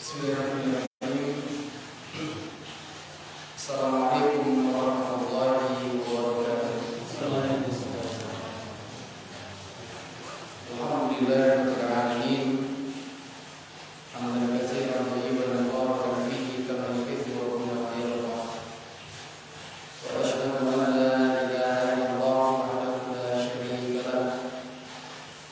Bismillahirrahmanirrahim. Assalamualaikum warahmatullahi wabarakatuh. Alhamdulillahirabbil alamin. Hamdan katsiran thayyiban mubarakan fihi kama yuhibbu rabbuna wa yarda. Wa asyhadu an la ilaha illallah wahdahu la syarika lah.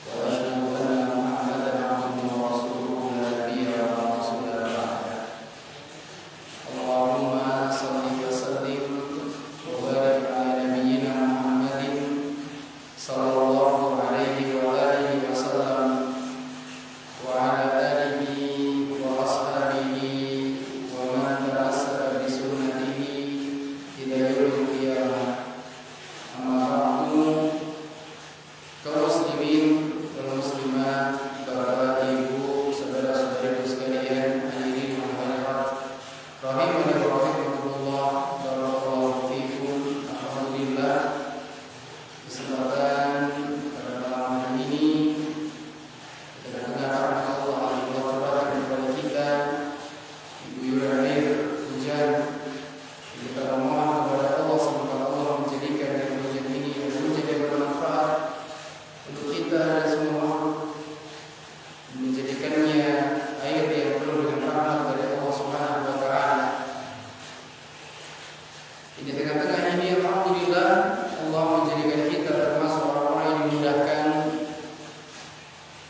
Wa asyhadu anna Muhammadan abduhu wa rasuluhu la nabiyya wa rasula ba'da. Allahumma shalli wa sallim wa barik ala nabiyyina Muhammadin sallallahu alaihi wa alihi wasallam wa ala alihi wa ashabihi wa man tamassaka bi sunnatihi ila yaumil qiyamah. Amma ba'du. Kaum muslimin wal muslimat, bapak ibu, saudara-saudariku sekalian, hadirin wa hadirat rahimani wa rahimakumullah, barakallahu fikum. Alhamdulillah, kesempatan pada malam hari ini kita dengar Allah curahkan kepada kita diguyur air hujan. Kita memohon kepada Allah semoga Allah menjadikan hujan ini hujan yang bermanfaat untuk kita dan semua makhluk, menjadikannya air yang penuh dengan rahmat dari Allah Subhanahu wa taala. Di tengah-tengah ini alhamdulillah Allah menjadikan kita termasuk orang-orang yang dimudahkan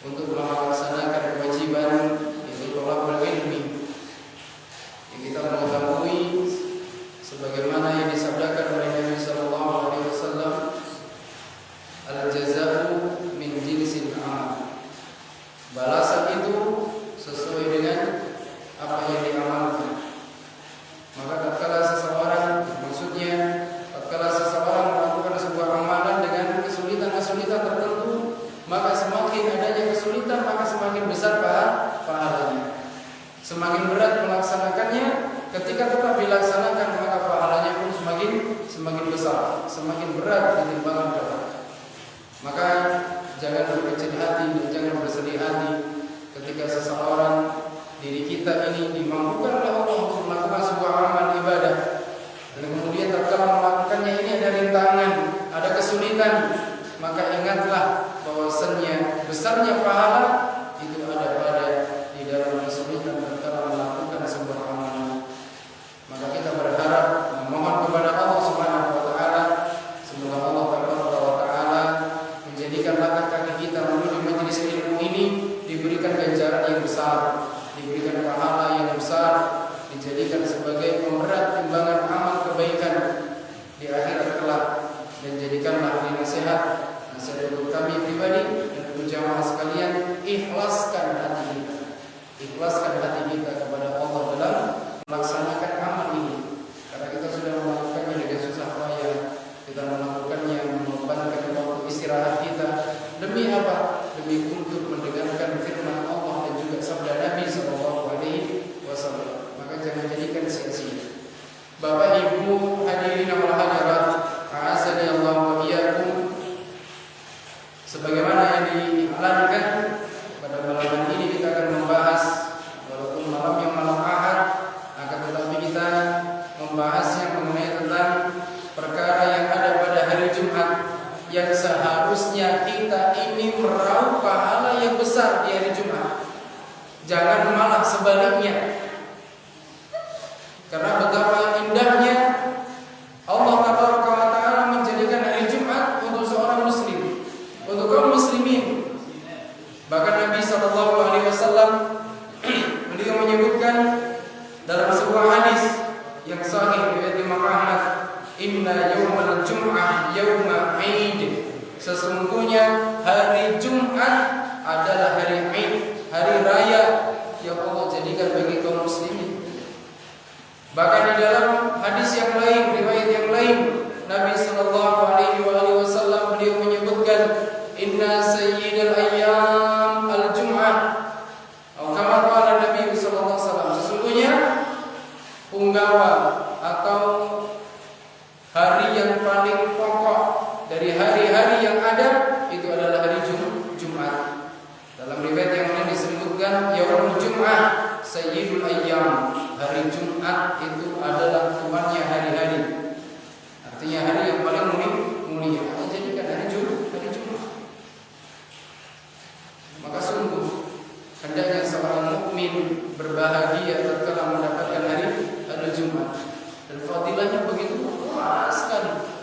untuk melaksanakan kewajiban yaitu thalabul ilmi. Yang kita mengetahui sebagaimana yang disabdakan oleh Nabi sallallahu alaihi wasallam, al-jazaa'u min jinsil amal. Balasan itu sesuai dengan apa yang diamalkan. Maka tatkala seseorang, maksudnya tatkala seseorang melakukan sebuah amalan dengan kesulitan-kesulitan tertentu, maka semakin adanya kesulitan maka semakin besar pahalanya. Semakin berat melaksanakannya, ketika tetap dilaksanakan maka pahalanya pun semakin besar, semakin berat ditimbangan pahala. Maka jangan berkecil hati dan jangan bersedih hati ketika seseorang, diri kita ini dimampukan oleh Allah untuk melakukan sebuah amal ibadah, dan kemudian tatkala melakukannya ini ada rintangan, ada kesulitan, maka ingatlah bahwasannya besarnya pahala itu ada pada di dalam kesulitan tatkala melakukan sebuah amal. Maka kita berharap memohon kepada Allah Subhanahu wa taala semoga Allah taala menjadikan langkah kaki kita menuju majelis ilmu ini diberikan ganjaran yang besar, diberikan pahala yang besar, dijadikan sebagai pemberat timbangan amal kebaikan di akhirat kelak, dan jadikanlah ini nasihat untuk kami pribadi dan untuk jamaah sekalian, ikhlaskan hati kita kepada Allah dalam melaksanakan amal ini, karena kita sudah melakukannya dengan susah payah, kita melakukannya mengorbankan waktu istirahat kita demi apa? Demi untuk mendengarkan firman Allah dan juga sabda Nabi sallallahu alaihi wasallam. Maka jangan jadikan sia-sia. Bapak Ibu hadirin wal hadirat, a'azzani Allah wa iyyakum. Sebagaimana yang diiklankan, pada malam ini kita akan membahas, walaupun malam Ahad, akan tetapi kita membahasnya mengenai tentang perkara yang ada pada hari Jumat, yang seharusnya kita ini meraup pahala yang besar di hari Jumat. Jangan malah sebaliknya. Karena betapa indahnya Allah Taala menjadikan hari Jumat untuk seorang muslim, untuk kaum muslimin. Bahkan Nabi sallallahu alaihi wasallam beliau menyebutkan dalam sebuah hadis yang sahih riwayat Imam Ahmad, inna yaumal jum'ah yauma 'id. Sesungguhnya hari Jumat adalah hari 'id, hari raya yang Allah jadikan bagi kaum muslimin. Bahkan di dalam hadis yang lain, riwayat yang lain, Nabi sallallahu alaihi wasallam beliau menyebutkan, inna sayyidal ayyam al-jum'ah. Atau kama qala Nabi sallallahu alaihi wasallam, sesungguhnya punggawa atau hari yang paling pokok dari hari-hari yang ada itu adalah hari Jumat. Dalam riwayat yang lain disebutkan yaumul Jum'ah sayyidul ayyam. Hari Jumat itu adalah tuannya hari-hari. Artinya hari yang paling mulia. Jadi kan hari Jumat. Maka sungguh hendaknya seorang mukmin berbahagia tatkala mendapatkan hari Jumat. Dan fadilahnya begitu luas sekali.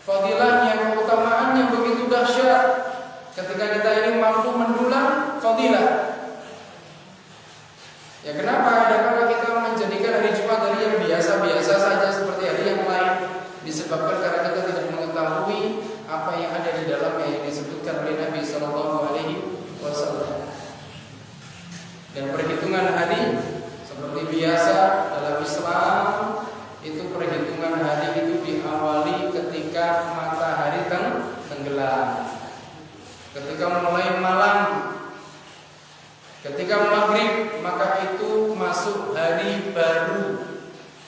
Fadilahnya, keutamaannya begitu dahsyat. Ketika kita ini mampu mendulang fadilah. Ya kenapa? Kadang-kadang kita menjadikan hari Jumat hari yang biasa-biasa saja seperti hari yang lain. Disebabkan karena kita tidak mengetahui apa yang ada di dalamnya yang disebutkan oleh Nabi Sallallahu Alaihi Wasallam. Dan perhitungan hari seperti biasa dalam Islam itu perhitungan hari itu diawali ketika matahari tenggelam. Ketika mulai malam, ketika maghrib, maka itu masuk hari baru,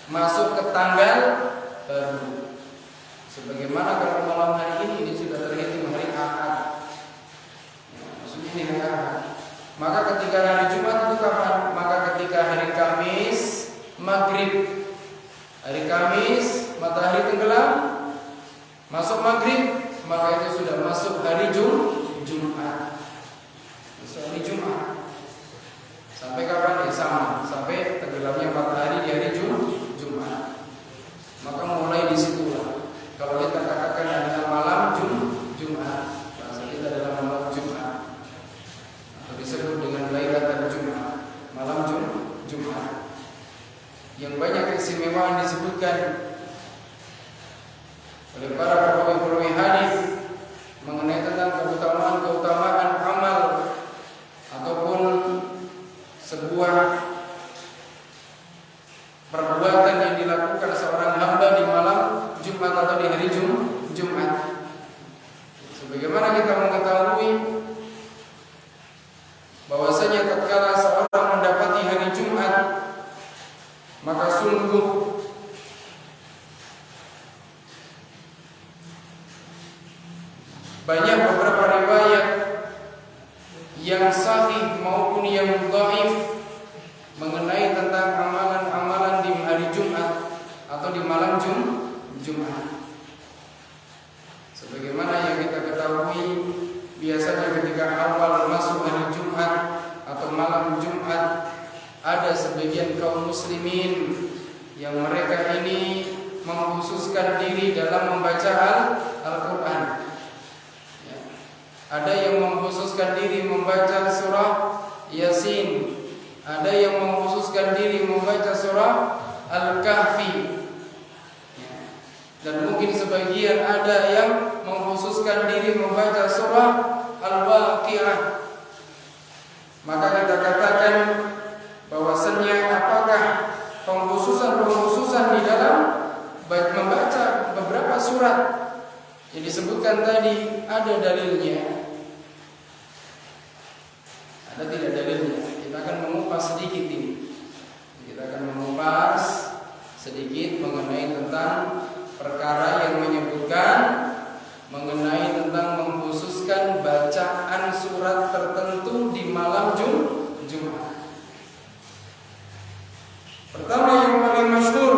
masuk ke tanggal baru. Sebagaimana kalau malam hari ini sudah terhitung hari Ahad. Maksudnya ini hari Ahad. Maka ketika hari Jumat itu kapan? Maka ketika hari Kamis maghrib, hari Kamis matahari tenggelam, masuk maghrib, maka itu sudah masuk hari Jumat. Masuk hari Jumat. Sampai kapan? Ya sama, sampai tenggelamnya matahari di hari Jumat. Maka mulai disitulah. Kalau kita katakan adalah malam Jumat, bahasa kita adalah malam Jumat, atau disebut dengan Lailatul Jumat, malam Jumat. Yang banyak keistimewaan disebutkan oleh para perawi-perawi hadis mengenai tentang keutamaan amal ataupun sebuah perbuatan yang dilakukan seorang hamba di malam Jumat atau di hari Jumat. Sebagaimana kita mengetahui bahwasanya tatkala seorang mendapati hari Jumat, maka sungguh banyak beberapa riwayat yang sahih maupun yang dhaif mengenai tentang amalan-amalan di hari Jumat atau di malam Jumat. Sebagaimana yang kita ketahui, biasanya ketika awal masuk hari Jumat atau malam Jumat, ada sebagian kaum muslimin yang mereka ini mengkhususkan diri dalam membaca Al-Quran. Ada yang mengkhususkan diri membaca surah Yasin, ada yang mengkhususkan diri membaca surah Al-Kahfi, dan mungkin sebagian ada yang mengkhususkan diri membaca surah Al-Waqi'ah. Maka kita katakan bahwasannya apakah pengkhususan di dalam membaca beberapa surat yang disebutkan tadi ada dalilnya, ada tidak dalilnya? Kita akan mengupas sedikit ini. Kita akan mengupas sedikit mengenai tentang perkara yang menyebutkan mengenai tentang mengkhususkan bacaan surat tertentu di malam Jumat. Pertama yang paling masyhur,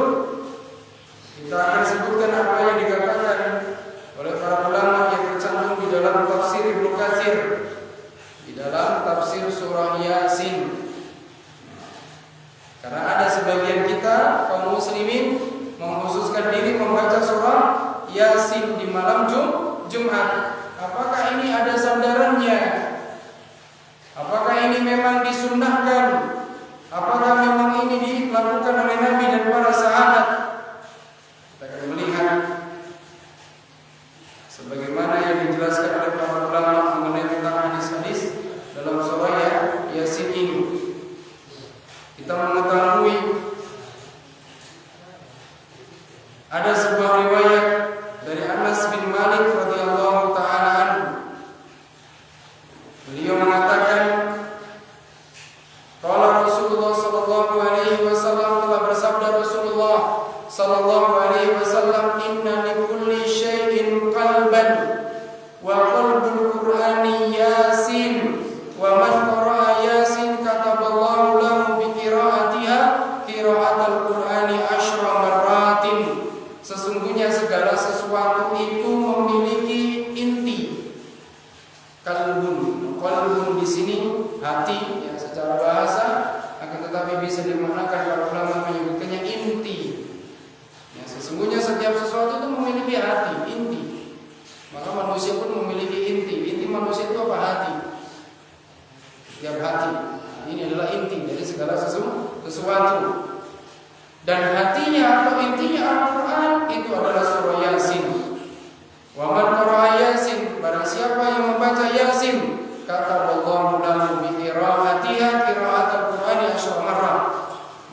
kita akan sebutkan apa yang dikatakan oleh para ulama yang tercantum di dalam tafsir Ibnu Katsir, di dalam tafsir surah Yasin. Karena ada sebagian kita kaum muslimin mengkhususkan diri membaca surah Yasin di malam Jumat. Apakah ini ada sandarannya? Apakah ini memang disunnahkan? Apakah memang ini dilakukan oleh Nabi dan para sahabat? Kita akan melihat sebagaimana yang dijelaskan oleh para ulama mengenai tentang hadis-hadis dalam surah Yasin ini. Kita mengetahui ada sebuah riwayat dari Anas bin Malik radhiyallahu taala anhu. Beliau mengatakan, qala Rasulullah sallallahu alaihi wasallam, telah bersabda Rasulullah sallallahu alaihi wasallam, inna likulli syai'in qalban wa qalbul qur'ani Yasin wa man qara'a Yasin kataballahu lahu bisa dimaknakan para ulama menyebutkannya inti. Ya, sesungguhnya setiap sesuatu itu memiliki hati, inti. Maka manusia pun memiliki inti. Inti manusia itu apa? Hati. Setiap hati. Ini adalah inti dari segala sesuatu. Dan hatinya atau intinya Al-Quran itu adalah surah Yasin. Wa man qara'a Yasin, barang siapa yang membaca Yasin, kata Allahu lahu bi qiraatiha qiraat al-Qur'ani asyra marrah.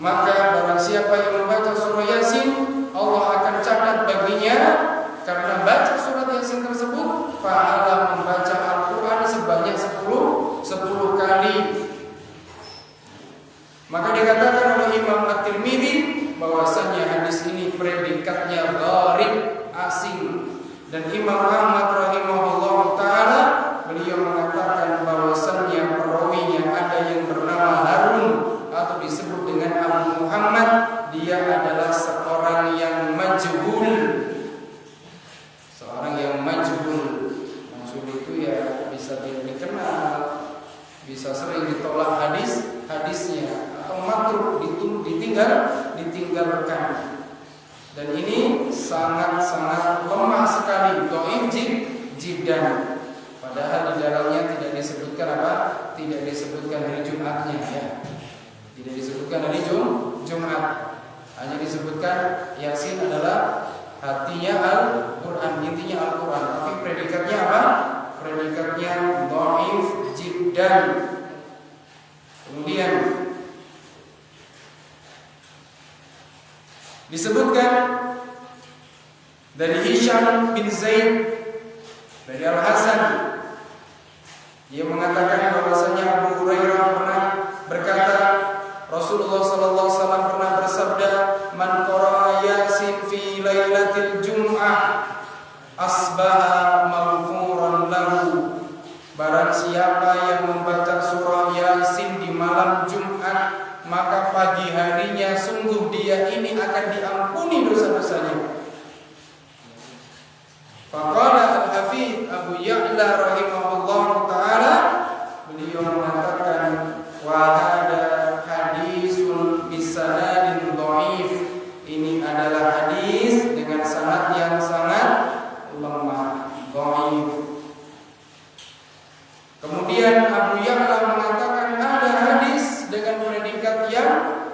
Maka barang siapa yang membaca surah Yasin, Allah akan catat baginya karena baca surat Yasin tersebut pahala membaca Al-Quran sebanyak 10 kali. Maka dikatakan oleh Imam At-Tirmidzi bahwasanya hadis ini predikatnya gharib, asing. Dan Imam Ahmad rahimahullah taala beliau mengatakan bahwasanya perawinya ada yang bernama Harun atau disebut dengan Abu Muhammad, dia adalah seorang yang majhul. Seorang yang majhul. Majhul itu ya bisa tidak dikenal, bisa sering ditolak hadisnya atau matruk, ditinggalkan. Dan ini sangat-sangat lemah sekali, dhaif jiddan. Padahal di dalamnya tidak disebutkan apa? Tidak disebutkan hari Jumatnya ya. Tidak disebutkan hari Jumat. Hanya disebutkan Yasin adalah hatinya Al-Quran, intinya Al-Quran. Tapi predikatnya apa? Predikatnya dhaif jiddan. Kemudian disebutkan dari Hisham bin Zaid dari Al-Hasan, dia mengatakan bahwasanya Abu Hurairah pernah berkata, Rasulullah sallallahu alaihi wasallam pernah bersabda, "Man qara'a Yasin fi lailatul Jum'ah asbaha maghfuran lahu." Barang siapa yang membaca surah Yasin di malam Jumat, maka pagi harinya sungguh dia ini akan diampuni dosa-dosanya. Faqala al-Hafidz Abu Ya'la rahimahullah taala, beliau mengatakan wa hada hadisun bisanadin dhaif. Ini adalah hadis dengan sanad yang sangat lemah, dhaif. Kemudian Abu Ya'la mengatakan ada hadis dengan predikat yang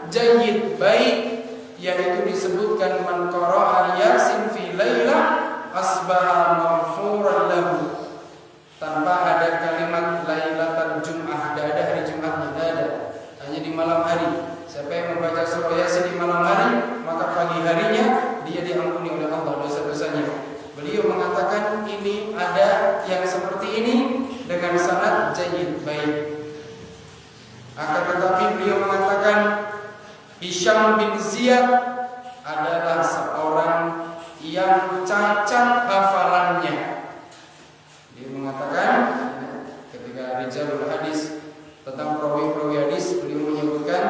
jayyid, baik, yaitu disebutkan man qara'a Yasin fi lailah asbaha maghfuran lahu, tanpa ada kalimat lailatul Jum'ah, tidak ada hari Jumatnya, tidak ada, hanya di malam hari. Siapa yang membaca surah Yasin di malam hari, maka pagi harinya dia diampuni oleh Allah dosa-dosanya. Beliau mengatakan ini ada yang seperti ini dengan sanad jayyid, baik. Akan tetapi beliau mengatakan Hisham bin Ziyad adalah seorang yang cacat hafalannya. Dia mengatakan ketika rijalul hadis, tentang perawi-perawi hadis, beliau menyebutkan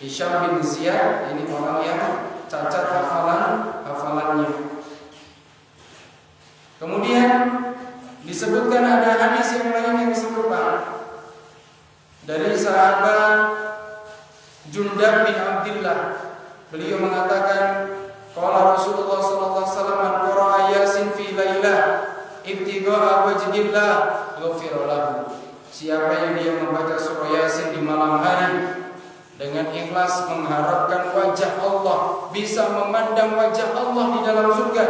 Hisham bin Ziyad ini orang yang cacat hafalannya. Kemudian disebutkan ada hadis yang lain yang serupa dari sahabat Jundab bin Abdullah. Beliau mengatakan qala Rasulullah sallallahu alaihi wasallam man qara'a Yasin fi lailah ibtigha'a wajhillah ghufira lahu. Siapa yang dia membaca surah Yasin di malam hari dengan ikhlas mengharapkan wajah Allah, bisa memandang wajah Allah di dalam surga,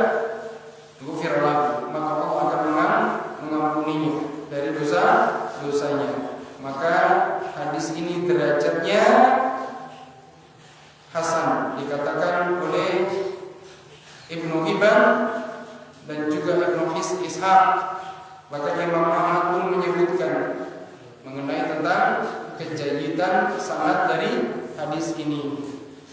ghufira lahu, maka Allah akan mengampuninya dari dosa-dosanya. Maka hadis ini derajatnya hasan, dikatakan oleh Ibnu Hibban dan juga Ibnu Ishaq. Bahkan Imam Ahmad pun menyebutkan mengenai tentang kejayyidan sanad dari hadis ini.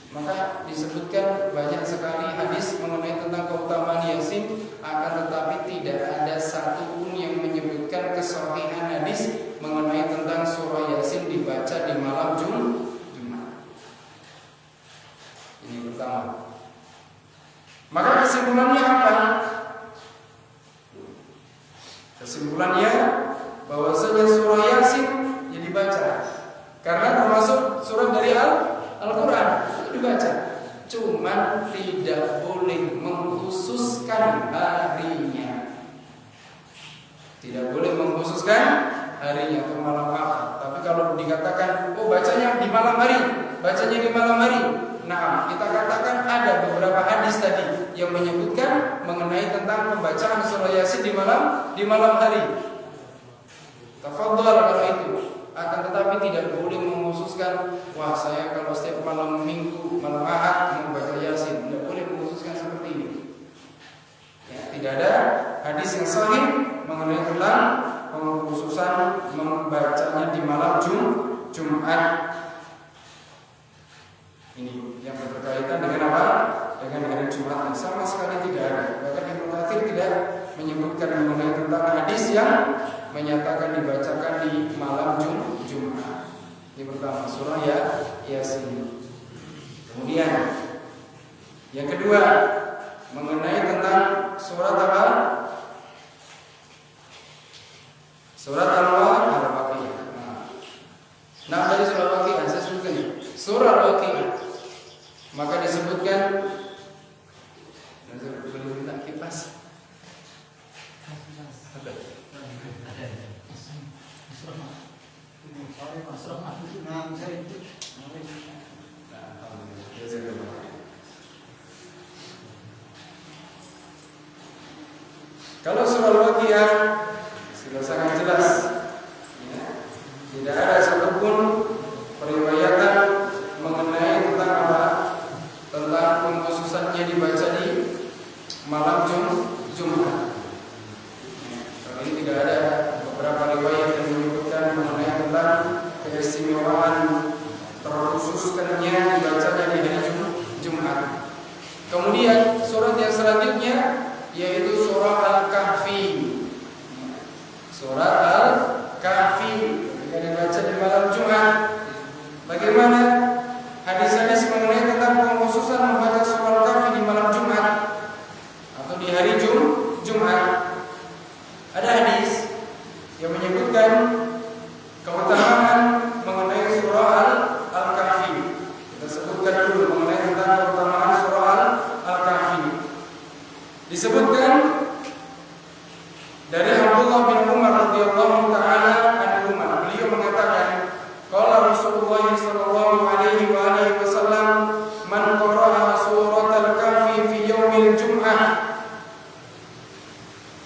Maka disebutkan banyak sekali hadis mengenai tentang keutamaan Yasin, akan tetapi tidak ada satu pun yang menyebutkan kesahihan hadis mengenai tentang surah Yasin dibaca di malam Jumat. Ini pertama. Maka kesimpulannya apa? Kesimpulannya bahwasanya surah Yasin ya dibaca, karena termasuk surat cuman tidak boleh mengkhususkan harinya. Tidak boleh mengkhususkan harinya atau malam apa. Tapi kalau dikatakan, oh bacanya di malam hari, bacanya di malam hari. Nah, kita katakan ada beberapa hadis tadi yang menyebutkan mengenai tentang pembacaan surah Yasin di malam hari. Tafadhol kalau itu. Akan tetapi tidak boleh mengkhususkan, wah saya kalau setiap malam Minggu, malam Ahad membaca Yasin. Tidak boleh mengkhususkan seperti ini. Ya, tidak ada hadis yang sahih mengenai tentang pengkhususan membacanya di malam Jumat. Ini yang berkaitan dengan apa? Dengan hari Jumat. Sama sekali tidak ada. Bahkan Ibnu Katsir tidak menyebutkan mengenai tentang hadis yang menyatakan dibacakan di malam Jumat. Ini pertama surah Yasin. Kemudian yang kedua mengenai tentang surat apa? Surat Al-Waqiah. Nah, dari surah Al-Waqiah saya sebutkan ini. Surah Al-Waqiah. Maka disebutkan, boleh minta kipas? Kalau surah Al-Waqiah sudah sangat jelas, ya, tidak ada satupun periwayatan mengenai tentang apa, tentang pengkhususannya dibaca di malam Jumat. Kali ini tidak ada beberapa riwayat yang menyebutkan mengenai tentang keistimewaan terkhususkannya dibacanya di hari Jumat. Kemudian surat yang selanjutnya yaitu surah Al-Kahfi. Surah Al-Kahfi ketika dibaca di malam Jumat. Bagaimana hadis-hadis mengenai tentang pengkhususan membaca surah Al-Kahfi di malam Jumat atau di hari Jumat? Ada hadis yang menyebutkan keutamaan mengenai surah Al-Kahfi. Kita sebutkan dulu mengenai tentang keutamaan surah Al-Kahfi. Disebutkan dari Abdullah bin Umar radhiyallahu taala anhuma, beliau mengatakan, qala Rasulullah sallallahu alaihi wasallam, man qara'a surat Al-Kahfi fi yaumil Jum'ah,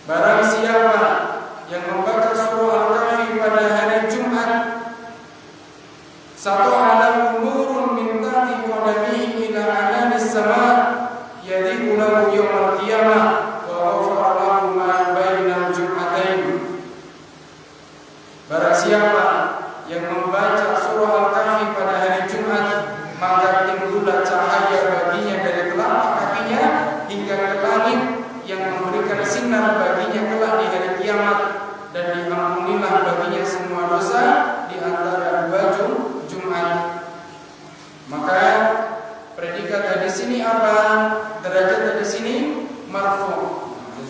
barang siapa yang membaca surah Al-Kahfi pada hari Jumat, satu alam nurun min tahti qadamihi ila ananis sama, yadiku lahu yawmal qiyamah wa ghafara lahu ma bainal jum'atain. Barang siapa yang membaca surah Al-Kahfi pada hari Jumat, maka timbullah cahaya baginya dari telapak kakinya hingga ke langit yang memberikan sinar baginya kelak di hari kiamat, dan diampunilah baginya semua dosa di antara dua Jumat. Maka predikat di sini apa? Derajat di sini marfu. Di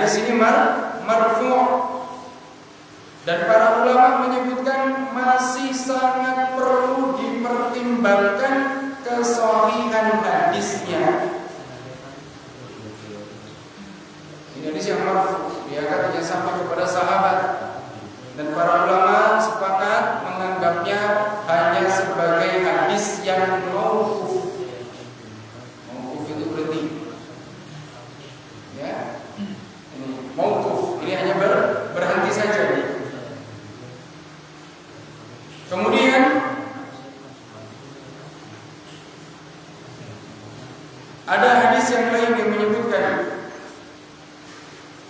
sini marfu. Dan para ulama menyebutkan masih sangat perlu dipertimbangkan kesahihan hadisnya. Ini hadis yang marfu, dia katanya sampai kepada sahabat. Dan para ulama sepakat menganggapnya hanya sebagai hadis yang mauquf. Mauquf itu berhenti. Ya. Ini mauquf, ini hanya berhenti saja. Kemudian ada hadis yang lain yang menyebutkan,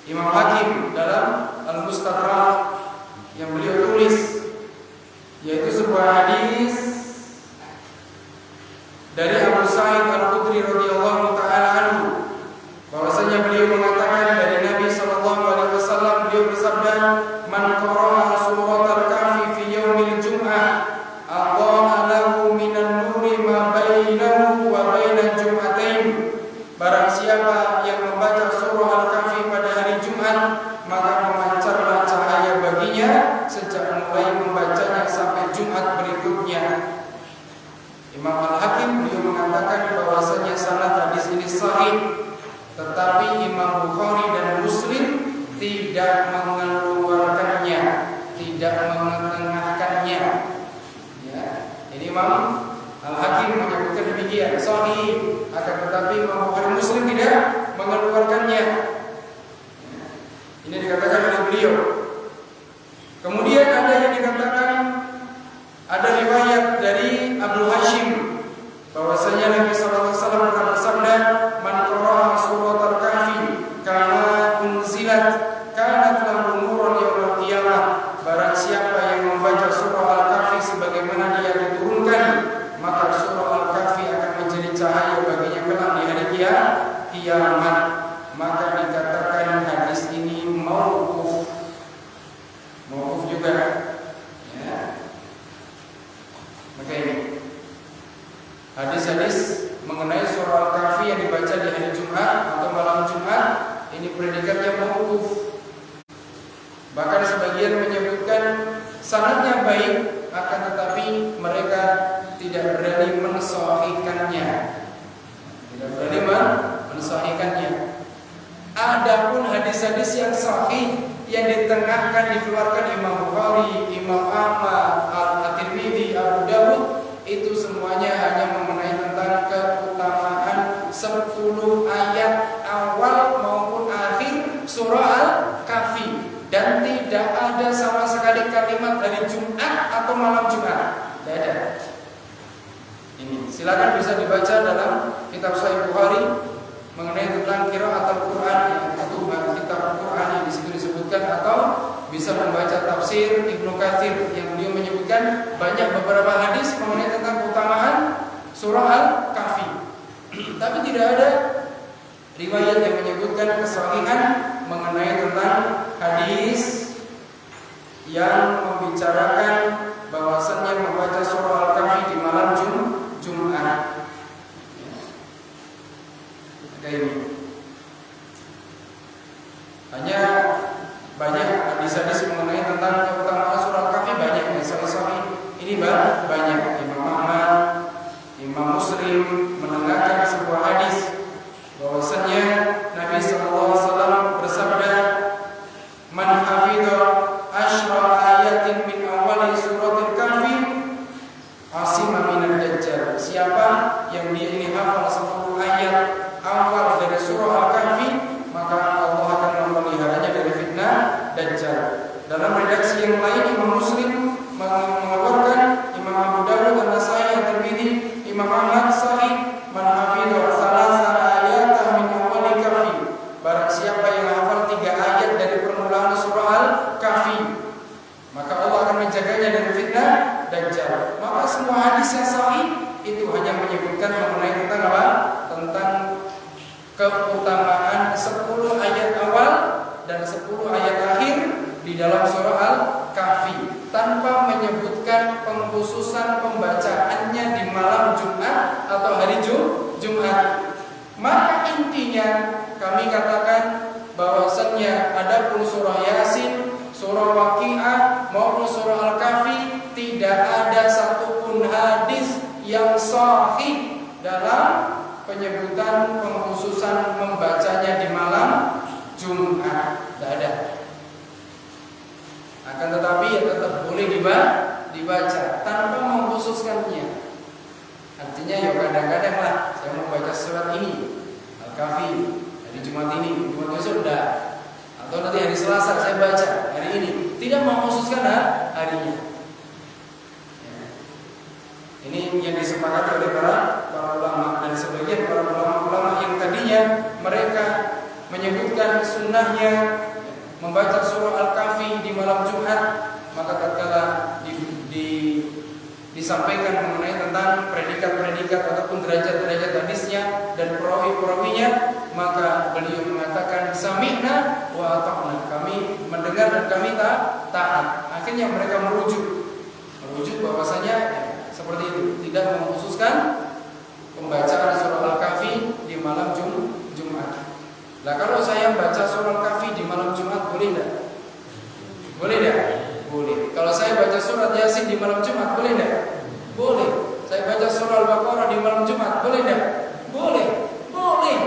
Imam Hakim dalam Al-Mustadrak yang beliau tulis, yaitu sebuah hadis dari Abu Sa'id Al-Khudri radhiyallahu taala anhu, bahwasanya beliau mengatakan dari Nabi sallallahu alaihi wasallam, beliau bersabda, man qara'a surat Al-Kahfi fi yaumil Jum'ah aqama lahu minan nuri ma bainahu wa bainal jum'atain. Barang siapa yang membaca surah Al-Kahfi pada hari Jumat, maka memancarlah cahaya baginya sejak mulai membacanya sampai Jumat berikutnya. Imam Al-Hakim Imam Al-Hakim menyebutkan demikian, sahih, akan tetapi Imam Bukhari Muslim tidak mengeluarkannya. Ini dikatakan oleh beliau. Kemudian ada yang dikatakan, ada riwayat dari Abu Hashim bahwasanya Nabi sallallahu alaihi wasallam pernah bersabda, "Man qara'a surat al-Kahfi kama unzilat kanat lahu nuran yaumil qiyamah." Barang siapa yang membaca surah Al-Kahfi sebagaimana dia diturunkan, maka surah Al-Kahfi akan menjadi cahaya baginya kelak di hari kiamat. Maka dikatakan hadis ini mauquf. Mauquf juga. Ya. Maka ini hadis-hadis mengenai surah Al-Kahfi yang dibaca di hari Jumat atau malam Jumat ini predikatnya mauquf. Bahkan sebagian menyebutkan sanadnya baik, akan tetapi mereka tidak berani mensahihkannya. Tidak berani mensahihkannya. Adapun hadis-hadis yang sahih yang ditengahkan dikeluarkan Imam Bukhari, Imam Ahmad, At-Tirmidzi, Abu Dawud, itu semuanya hanya mengenai tentang keutamaan 10 ayat awal maupun akhir surah Al-Kahfi. Dan tidak ada sama sekali kalimat dari Jumat atau malam Jumat. Tidak ada. Ini silakan bisa dibaca dalam kitab Sahih Bukhari mengenai tentang qiraat Al-Qur'an atau kitab Al-Qur'an yang di situ disebutkan, atau bisa membaca tafsir Ibnu Katsir yang beliau menyebutkan banyak beberapa hadis mengenai tentang keutamaan surah Al-Kahfi. Tapi tidak ada riwayat yang menyebutkan kesahihan mengenai tentang hadis yang membicarakan bahwasannya membaca surah Al-Kahfi di malam Jumat. Kayak ini. Hanya banyak hadis-hadis mengenai tentang keutamaan surah Al-Kahfi, banyak yang sahih-sahih. Ini banyak. Imam Ahmad, Imam Muslim menengahkan sebuah hadis bahwasannya Nabi sallallahu alaihi wasallam bersabda, "Man hafidha asyra ayatin min awali suratil Kahfi asima minad dajjal." Siapa yang dia ini hafal 10 ayat awal dari surah Al-Kahfi, maka Allah akan memeliharanya dari fitnah Dajjal. Dalam redaksi yang lain Imam Muslim mengeluarkan, Imam Abu Dawud dan Nasai, At-Tirmidzi, Imam Ahmad sahih, "Man hafidha salasa ayatan min awali Kahfi." Barang siapa yang hafal 3 ayat dari permulaan surah Al-Kahfi, maka Allah akan menjaganya dari fitnah Dajjal. Maka semua hadis yang sahih itu hanya menyebutkan mengenai tentang apa? Tentang keutamaan 10 ayat awal dan 10 ayat akhir di dalam surah Al-Kahfi, tanpa menyebutkan pengkhususan pembacaannya di malam Jumat atau hari Jumat. Maka intinya kami katakan bahwasannya adapun surah Yasin, surah Waqiah maupun surah Al-Kahfi tidak ada satupun hadis yang sahih dalam penyebutan pengkhususan membacanya di malam Jumat. Tidak ada. Akan tetapi ya tetap boleh dibaca tanpa mengkhususkannya. Artinya ya kadang-kadang lah saya mau baca surat ini Al-Kahfi hari Jumat ini, Jumat besok sudah, atau nanti hari Selasa saya baca hari ini, tidak mengkhususkan harinya. Ini yang disepakati oleh para ulama, dan sebagian para ulama yang tadinya mereka menyebutkan sunnahnya membaca surah Al-Kahfi di malam Jumat, maka tatkala disampaikan mengenai tentang predikat-predikat ataupun derajat-derajat hadisnya dan perawi-perawinya, maka beliau mengatakan sami'na wa ata'na, kami mendengar dan kami taat. Akhirnya mereka merujuk bahwasanya seperti itu, tidak mengkhususkan pembacaan surah Al-Kahfi di malam Jumat. Nah, kalau saya baca surah Al-Kahfi di malam Jumat boleh tidak? Boleh tidak? Boleh. Kalau saya baca surat Yasin di malam Jumat boleh tidak? Boleh. Saya baca surah Al-Baqarah di malam Jumat boleh tidak? Boleh. Boleh.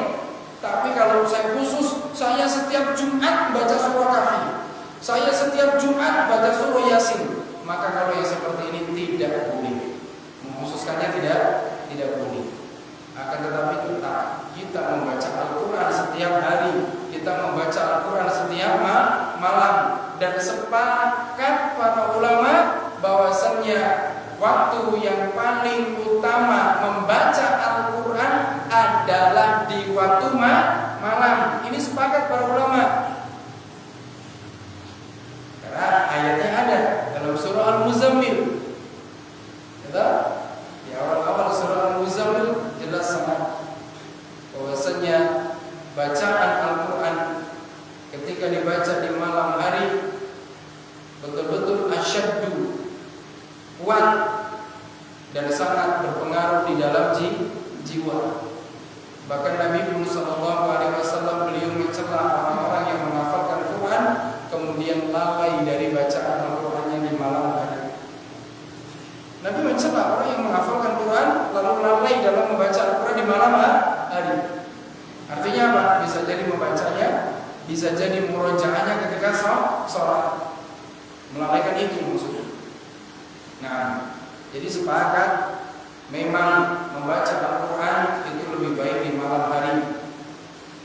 Tapi kalau saya khusus, saya setiap Jumat baca surah Kahfi, saya setiap Jumat baca surah Yasin, maka kalau yang seperti ini tidak boleh. kita membaca Al-Quran setiap hari, kita membaca Al-Quran setiap malam. Dan sepakat para ulama bahwasannya waktu yang paling utama membaca Al-Quran adalah di waktu malam. Ini sepakat para ulama. Karena ayatnya ada dalam surah Al-Muzammil. Di awal-awal surah Al-Muzammil jelas sangat bahwasanya bacaan Al-Quran ketika dibaca di malam hari betul-betul asyaddu, kuat dan sangat berpengaruh di dalam jiwa. Bahkan Nabi Sallallahu Alaihi Wasallam beliau mencela orang-orang yang menghafalkan Quran kemudian lalai dari bacaan Al-Qurannya di malam hari. Nabi mencela orang yang menghafalkan Quran lalu lalai dalam membaca Al-Quran di malam hari. Artinya apa? Bisa jadi membacanya, bisa jadi murojaahnya ketika sholat. Melalaikan itu maksudnya. Nah, jadi sepakat memang membaca Al-Quran itu lebih baik di malam hari.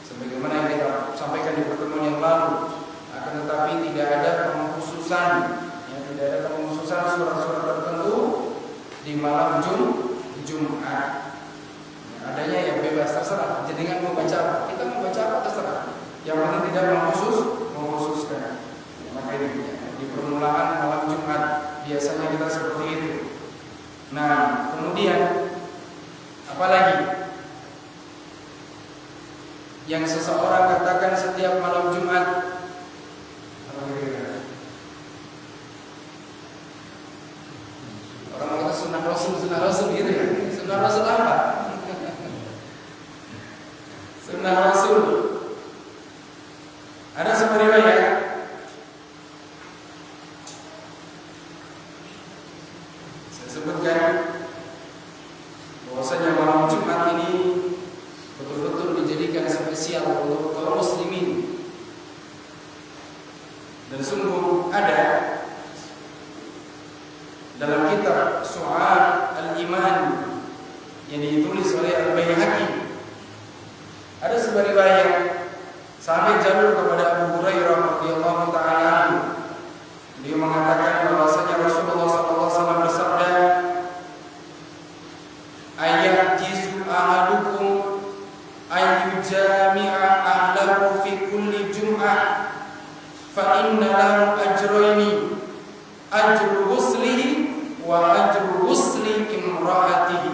Sebagaimana yang kita sampaikan di pertemuan yang lalu. Akan tetapi tidak ada pengkhususan, tidak ada pengkhususan surat-surat tertentu di malam Jumat. Adanya yang bebas, terserah. Jadi dengan membaca apa, kita membaca apa terserah. Yang penting tidak mengkhususkan. Maka ini di permulaan malam Jumat biasanya kita seperti itu. Nah, kemudian apalagi yang seseorang katakan setiap malam Jumat, orang kata sunnah Rasul gitu ya. Sunnah Rasul apa? Sunnah Rasul. Ada sebuah riwayat saya sebutkan bahwasanya malam Jumat ini betul-betul dijadikan spesial untuk kaum muslimin. Dan sungguh ada dalam kitab Su'al Al-Iman yang ditulis oleh Al-Baihaqi ada sebuah riwayat sampai jalur kepada Abu Hurairah radhiyallahu taala anhu. Dia mengatakan bahwasanya Rasulullah sallallahu alaihi wasallam bersabda, "Ayat jizu ahadukum ayyujami'a ahlahu fi kulli jum'ah fa inna lahu ajraini ajru ghuslihi wa ajru ghusli imra'atihi."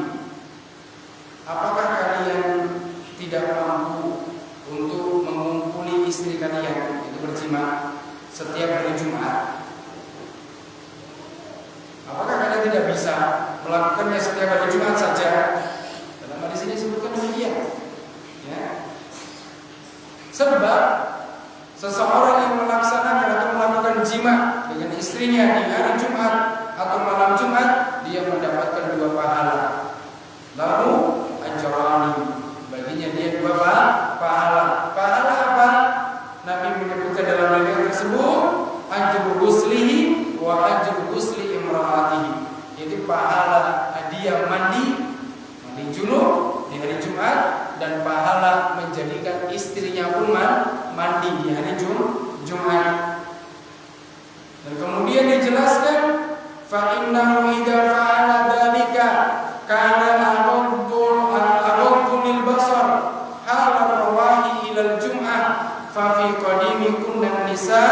Apakah kalian tidak mampu untuk mengumpuli istri kalian itu berjima setiap hari Jumat? Apakah kalian tidak bisa melakukannya setiap hari Jumat saja? Dalam hadis ini disebutkan demikian. Ya. Sebab seseorang yang melaksanakan atau melakukan jima dengan istrinya di hari Jumat atau malam Jumat, dia mendapatkan 2 pahala. Lalu ajrani, baginya dia 2 pahala. Pahala apa? Nabi menyebutkan dalam riwayat tersebut ajru ghuslihi wa ajru ghusli imraatihi. Jadi pahala dia mandi junub di hari Jumat dan pahala menjadikan istrinya pun mandi di hari Jumat. Dan kemudian dijelaskan fa innahu idza fa'ala dzalika kana aghaddu lil basar hal rawahi ila al jum'ah fa fi qadimi kunna nisa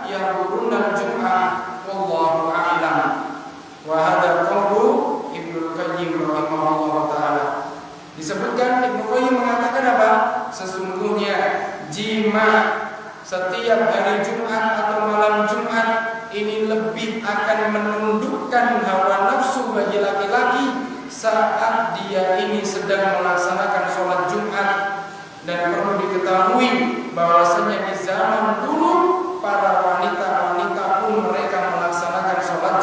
yahuruna al jum'ah wallahu a'lam. Wa hadha qawlu Ibnu Qayyim rahimahullah taala. Disebutkan Ibnu Qayyim mengatakan apa? Sesungguhnya jima setiap hari Jumat atau malam Jumat ini lebih akan menundukkan hawa nafsu bagi laki-laki saat dia ini sedang melaksanakan sholat Jumat. Dan perlu diketahui bahwasanya di zaman dulu para wanita-wanita pun mereka melaksanakan sholat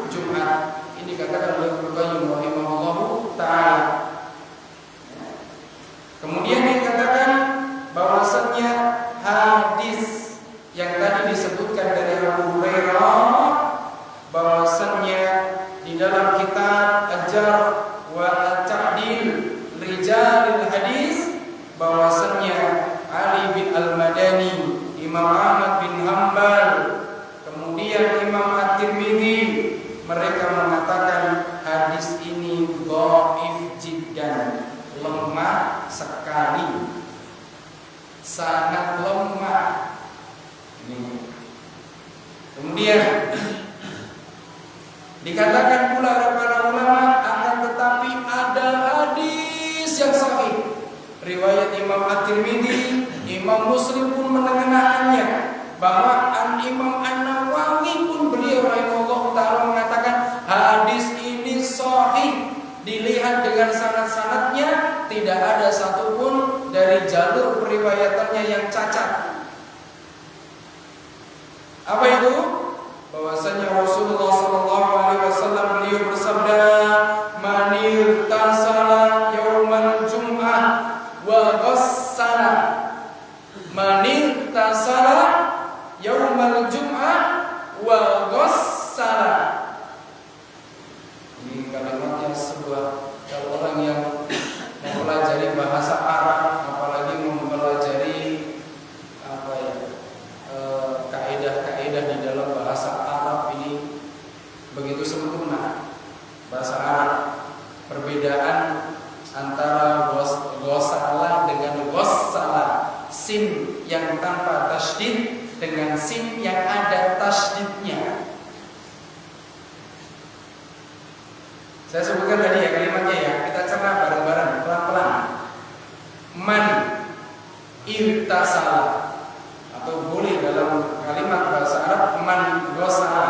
Jumat. Ini dikatakan oleh Ibnu Qayyim rahimahullah taala. Kemudian dikatakan bahwasanya hadis yang tadi disebutkan dari Abu Hurairah bahwasanya di dalam kitab Al-Jarh wa Al-Ta'dil Rijalil Hadis bahwasannya Ali bin Al-Madani, Imam Ahmad bin Hanbal, kemudian Imam At-Tirmidzi, mereka mengatakan hadis ini dhaif jiddan, lemah sekali, sangat lemah. Ini. Kemudian dikatakan pula oleh para ulama, akan tetapi ada hadis yang sahih. Riwayat Imam At-Tirmidzi, Imam Muslim pun mengenalkannya, bahwa Imam An-Nawawi pun beliau rahimahullah ta'ala mengatakan hadis ini sahih. Dilihat dengan sanad-sanadnya, tidak ada satupun dari jalur periwayatannya yang cacat. Apa itu? Bahwasanya Rasulullah SAW beliau bersabda, "Manil tasala yaumal jum'ah wa ghassala." Manil tasala yaumal jum'ah wa ghassala. Ini kalimatnya sebuah, kalau orang yang mempelajari bahasa Arab, apalagi mempelajari kaidah-kaidah di dalam bahasa Arab ini begitu sempurna. Bahasa Arab, perbedaan antara ghasala dengan ghassala, sin yang tanpa tasydid dengan sin yang ada tasydidnya. Saya sebutkan tadi ya kalimatnya ya, kita cerna bareng-bareng pelan-pelan. Man irtasala, atau boleh dalam kalimat bahasa Arab man ghasala.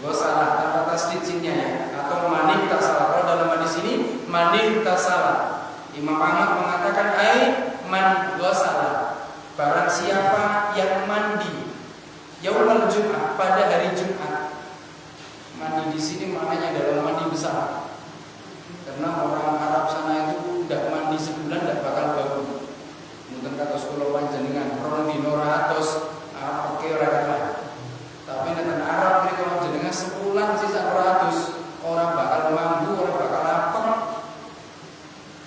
Ghasala tanpa tasydid sinnya ya, atau man irtasala. Kalau dalam hadis ini man irtasala, Imam Ahmad mengatakan ai man ghasala, barang siapa yang mandi yaumul Jum'ah, pada hari Jumat. Mandi di sini maknanya adalah mandi besar. Karena orang Arab sana itu tidak mandi sebulan tidak bakal bau. Mungkin kata sekolah panjenengan ron dino ratus pakai ora. Tapi nek Arab mereka panjenengan sebulan sisa 100, orang bakal mampu, orang bakal lapar.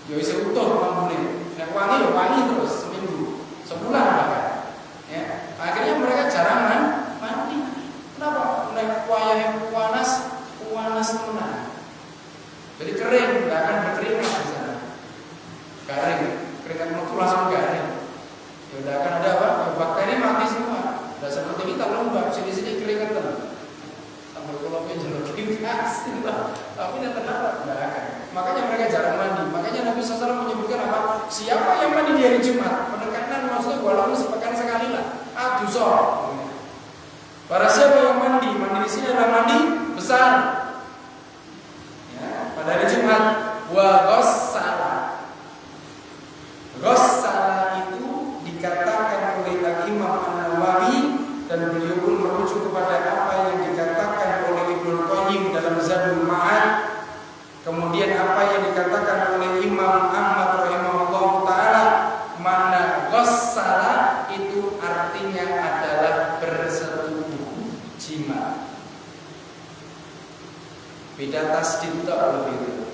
Ya wis utuh mambune. Nek wangi ya wangi terus seminggu, sebulan bahkan. Ya, akhirnya mereka jarang mandi. Kenapa? Nek wayah panas tenan. Jadi kering, nggak akan berkeringat di sana. Kering, keringat metu langsung garing. Ya udah akan ada apa? Ya, bakteri mati semua. Udah seperti kita lomba, sini-sini keringetan. Sampai kalau penjelok gas, tapi nanti nggak akan. Makanya mereka jarang mandi. Makanya Nabi SAW menyebutkan apa? Siapa yang mandi di hari Jumat? Penekanan maksudnya walaupun sepekan sekali lah. Adusor. Para siapa yang mandi? Mandi di sini adalah mandi besar. Ya, pada hari Jumat. Wa ghassala. Ghassala itu dikatakan oleh Imam An-Nawawi, dan beliau pun merujuk kepada apa yang dikatakan oleh Ibnu Qayyim dalam Zadul Ma'ad. Kemudian apa yang dikatakan oleh Imam Ahmad rahimahullah ta'ala, mana ghassala itu artinya adalah bersetubuh jima. Beda tasdid tak begitu.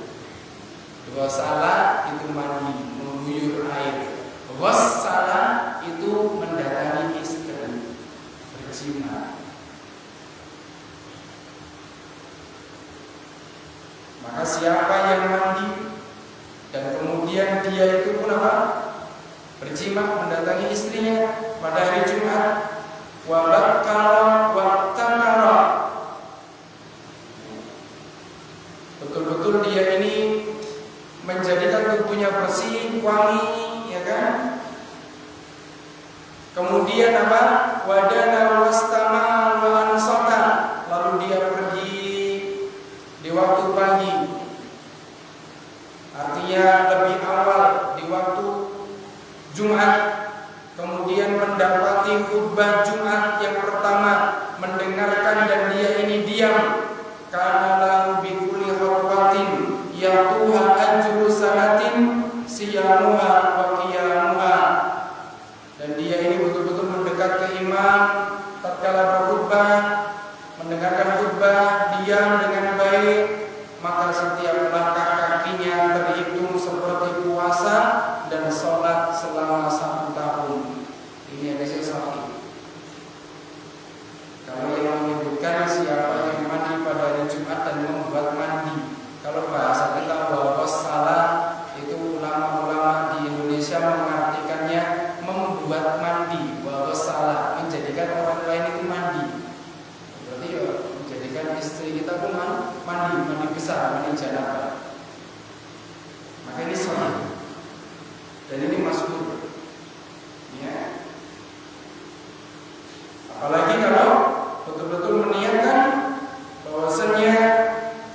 Ghassala itu mandi, mengguyur air. Ghassala itu mendatangi istri, berjima. Maka siapa yang mandi dan kemudian dia itu pun apa? Berjima, mendatangi istrinya pada hari Jumat, wa bakkara wa tanara, betul-betul dia ini menjadikan tubuhnya bersih, wangi, ya kan? Kemudian apa? Wadana wastama wa ansata, lalu dia pergi di waktu pagi, artinya lebih awal di waktu Jumat, kemudian mendapati khutbah Jumat yang pertama, mendengarkan, dan dia ini diam. Karena lahu bi kulli khawatin yatuha ajru sanatin siyamuha wa qiyamuha, dan dia ini betul-betul mendekat ke imam tatkala berkhutbah, mendengarkan khutbah, diam dengan baik, maka setiap langkah kakinya terhitung seperti puasa dan sholat sahih. Dan ini masyhur. Ya. Apalagi kalau betul-betul meniatkan bahwasanya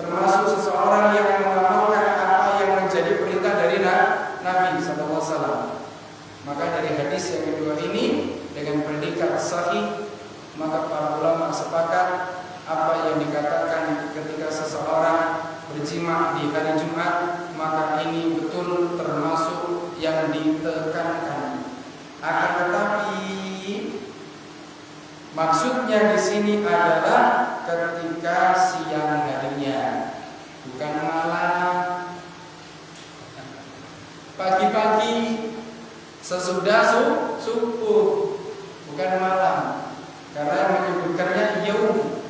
termasuk seseorang yang mengamalkan apa yang menjadi perintah dari Nabi sallallahu alaihi wasallam. Maka dari hadis yang kedua ini dengan predikat sahih, maka para ulama sepakat apa yang dikatakan ketika seseorang berjima di hari Jumat, maka ini betul termasuk yang ditekankan. Akan tetapi maksudnya di sini adalah ketika siang harinya, bukan malam. Pagi-pagi sesudah subuh, bukan malam. Karena menyebutkannya yaumul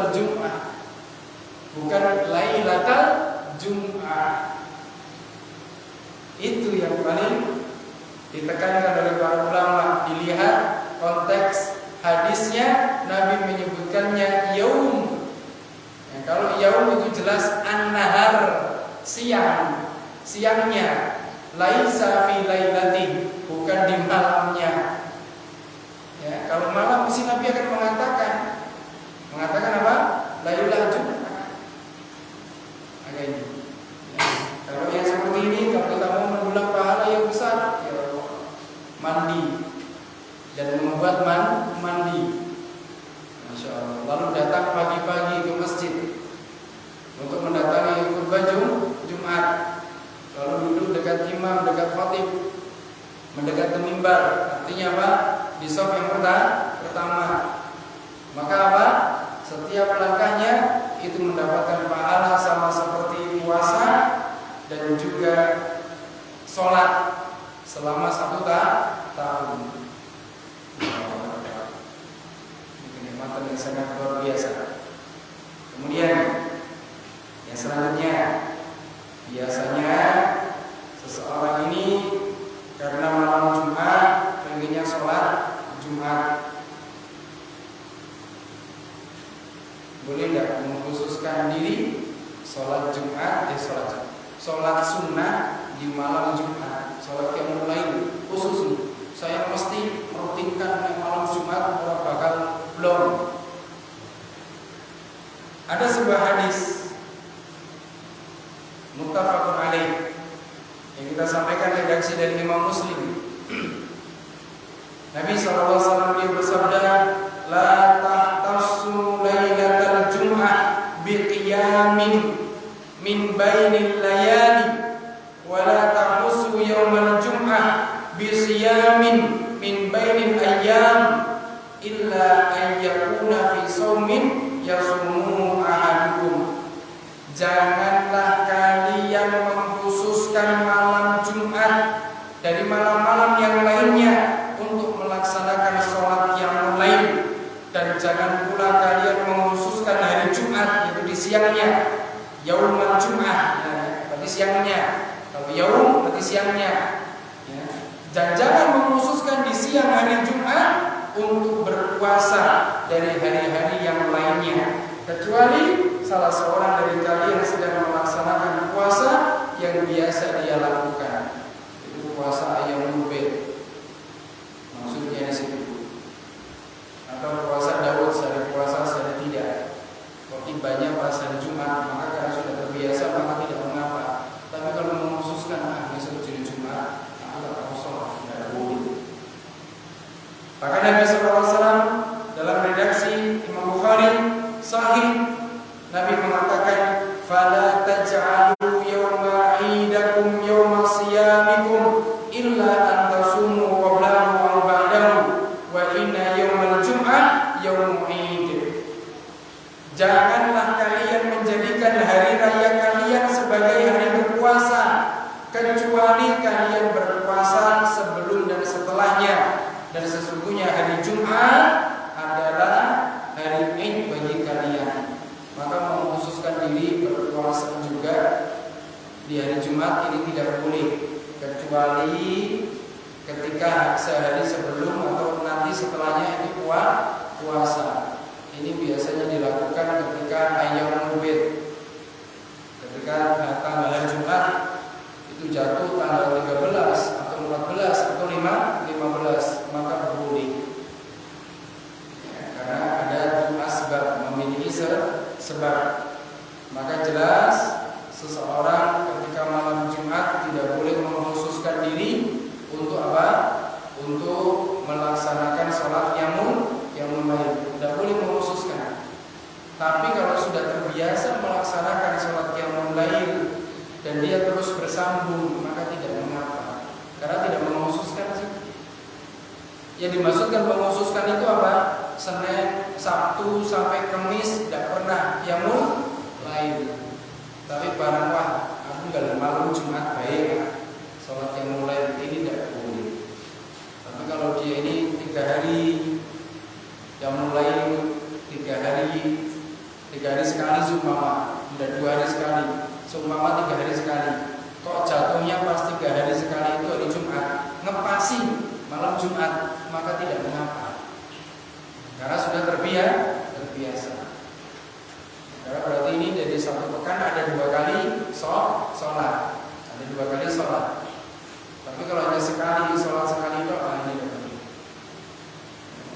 Jum'ah, bukan lailatul Jum'ah. Itu yang paling ditekankan oleh para ulama. Dilihat konteks hadisnya, Nabi menyebutkannya yaum. Ya, kalau yaum itu jelas an-nahar, siangnya. Laisa fi lailati, bukan di malamnya. Ya, kalau malam mesti Nabi akan mengatakan apa? Lailatul Jum'ah. Agak ini. Ya, kalau yang seperti ini, kalau kita mau mendulang pahala yang besar, ya mandi dan membuat mandi. Masya Allah. Lalu datang pagi-pagi ke masjid untuk mendatangi khutbah Jumat. Lalu duduk dekat imam, dekat khatib, mendekat ke mimbar. Artinya apa? Di shaf yang pertama. Maka apa? Setiap langkahnya itu mendapatkan pahala sama seperti puasa dan juga sholat selama 1 tahun. Kenikmatan yang sangat luar biasa. Kemudian yang selanjutnya, biasanya seseorang ini karena malam Jumat pengennya sholat Jumat, boleh tidak mengkhususkan diri sholat Jumat, sholat sunnah di malam Jumat, sholat qiyamul lail khusus. Saya mesti merutinkan malam Jumat, orang bakal belum. Ada sebuah hadis muttafaqun alaih yang kita sampaikan redaksi dari Imam Muslim. Nabi SAW dia bersabda, la tahtassu lailatal jum'ah biqiyamin min bainil layali wa la tahtassu yaumal jum'ah bisiyamin min bainil ayyam illa an yakuna fi shaumin yasumuhu ahadukum. Janganlah kalian mengkhususkan malam Jumat dari malam-malam yang lainnya untuk melaksanakan sholat qiyamul lail, dan jangan pula kalian mengkhususkan hari Jumat itu di siangnya, yaumul Jum'ah, ya, berarti siangnya. Kalau yaum berarti siangnya, ya. Dan jangan mengkhususkan di siang hari Jumat untuk berpuasa dari hari-hari yang lainnya, kecuali salah seorang dari kalian sedang melaksanakan puasa yang biasa dia lakukan, itu puasa ayam ubed, maksudnya di situ, atau puasa Daud, sehari puasa sehari tidak. Kalau banyak puasa di Jumat, maka karena sudah terbiasa maka tidak mengapa. Tapi kalau mengkhususkan besok jadi Jumat, aku tak sholat, tidak boleh. Bahkan Nabi SAW dalam redaksi Imam Bukhari Sahih, Nabi mengatakan, fala taj'alu yawma 'idakum yawma siyamikum illa an tasumu qablahu aw ba'dahu wa inna yawmal jum'ah yawmul 'id. Janganlah kalian menjadikan hari raya kalian sebagai hari berpuasa, kecuali kalian berpuasa sebelum dan setelahnya. Dan sesungguhnya hari Jumat adalah hari Id bagi kalian. Maka mengkhususkan diri berpuasa juga di hari Jumat ini tidak boleh, kecuali ketika sehari sebelum atau nanti setelahnya itu puasa. Ini biasanya dilakukan ketika ayam ubed, ketika tanggal Jumat sebab. Maka jelas seseorang ketika malam Jumat tidak boleh mengkhususkan diri untuk apa? Untuk melaksanakan sholat qiyamul lail. Tidak boleh mengkhususkan. Tapi kalau sudah terbiasa melaksanakan sholat qiyamul lail dan dia terus bersambung, maka tidak mengapa. Karena tidak mengkhususkan sih. Yang dimaksudkan mengkhususkan itu apa? Senin, Sabtu sampai Kamis tidak pernah qiyamul lail. Tapi barang wah, aku enggak malam Jumat baik, sholat qiyamul lail ini tidak boleh. Tapi kalau dia ini 3 hari qiyamul lail, 3 hari sekali seumpama, tidak 2 hari sekali, seumpama 3 hari sekali. Kok jatuhnya pas 3 hari sekali itu hari Jumat, ngepasi malam Jumat, maka tidak mengapa. Karena sudah terbiasa. Karena berarti ini dari satu pekan ada 2 kali sholat, ada 2 kali sholat. Tapi kalau hanya sekali sholat sekali itu ini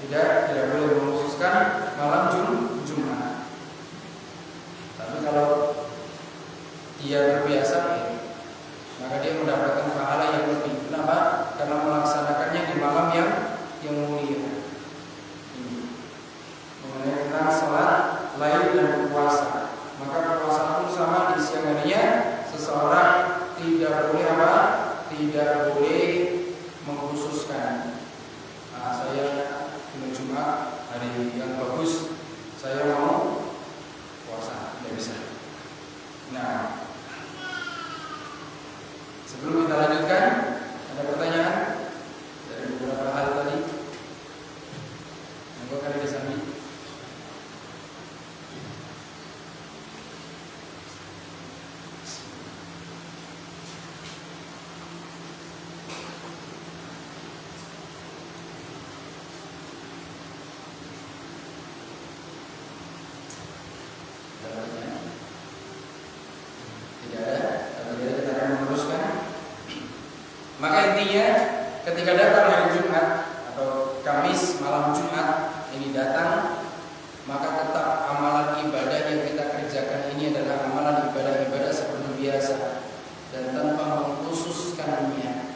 tidak boleh mengkhususkan malam Jumat. Tapi kalau dia terbiasa, maka dia mendapatkan pahala yang lebih. Kenapa? Karena melaksanakannya di malam yang mulia. Mengenai tentang sholat lain dan puasa, maka puasa pun sama di siang harinya seseorang tidak boleh apa? Tidak boleh mengkhususkan. Saya hari Jumat hari yang bagus, saya mau puasa, tidak bisa. Nah, sebelum kita lanjutkan, ada pertanyaan dari beberapa hal tadi. Monggo kali disami. Maka intinya ketika datang hari Jumat atau Kamis malam Jumat ini datang, maka tetap amalan ibadah yang kita kerjakan ini adalah amalan ibadah seperti biasa dan tanpa mengkhususkannya,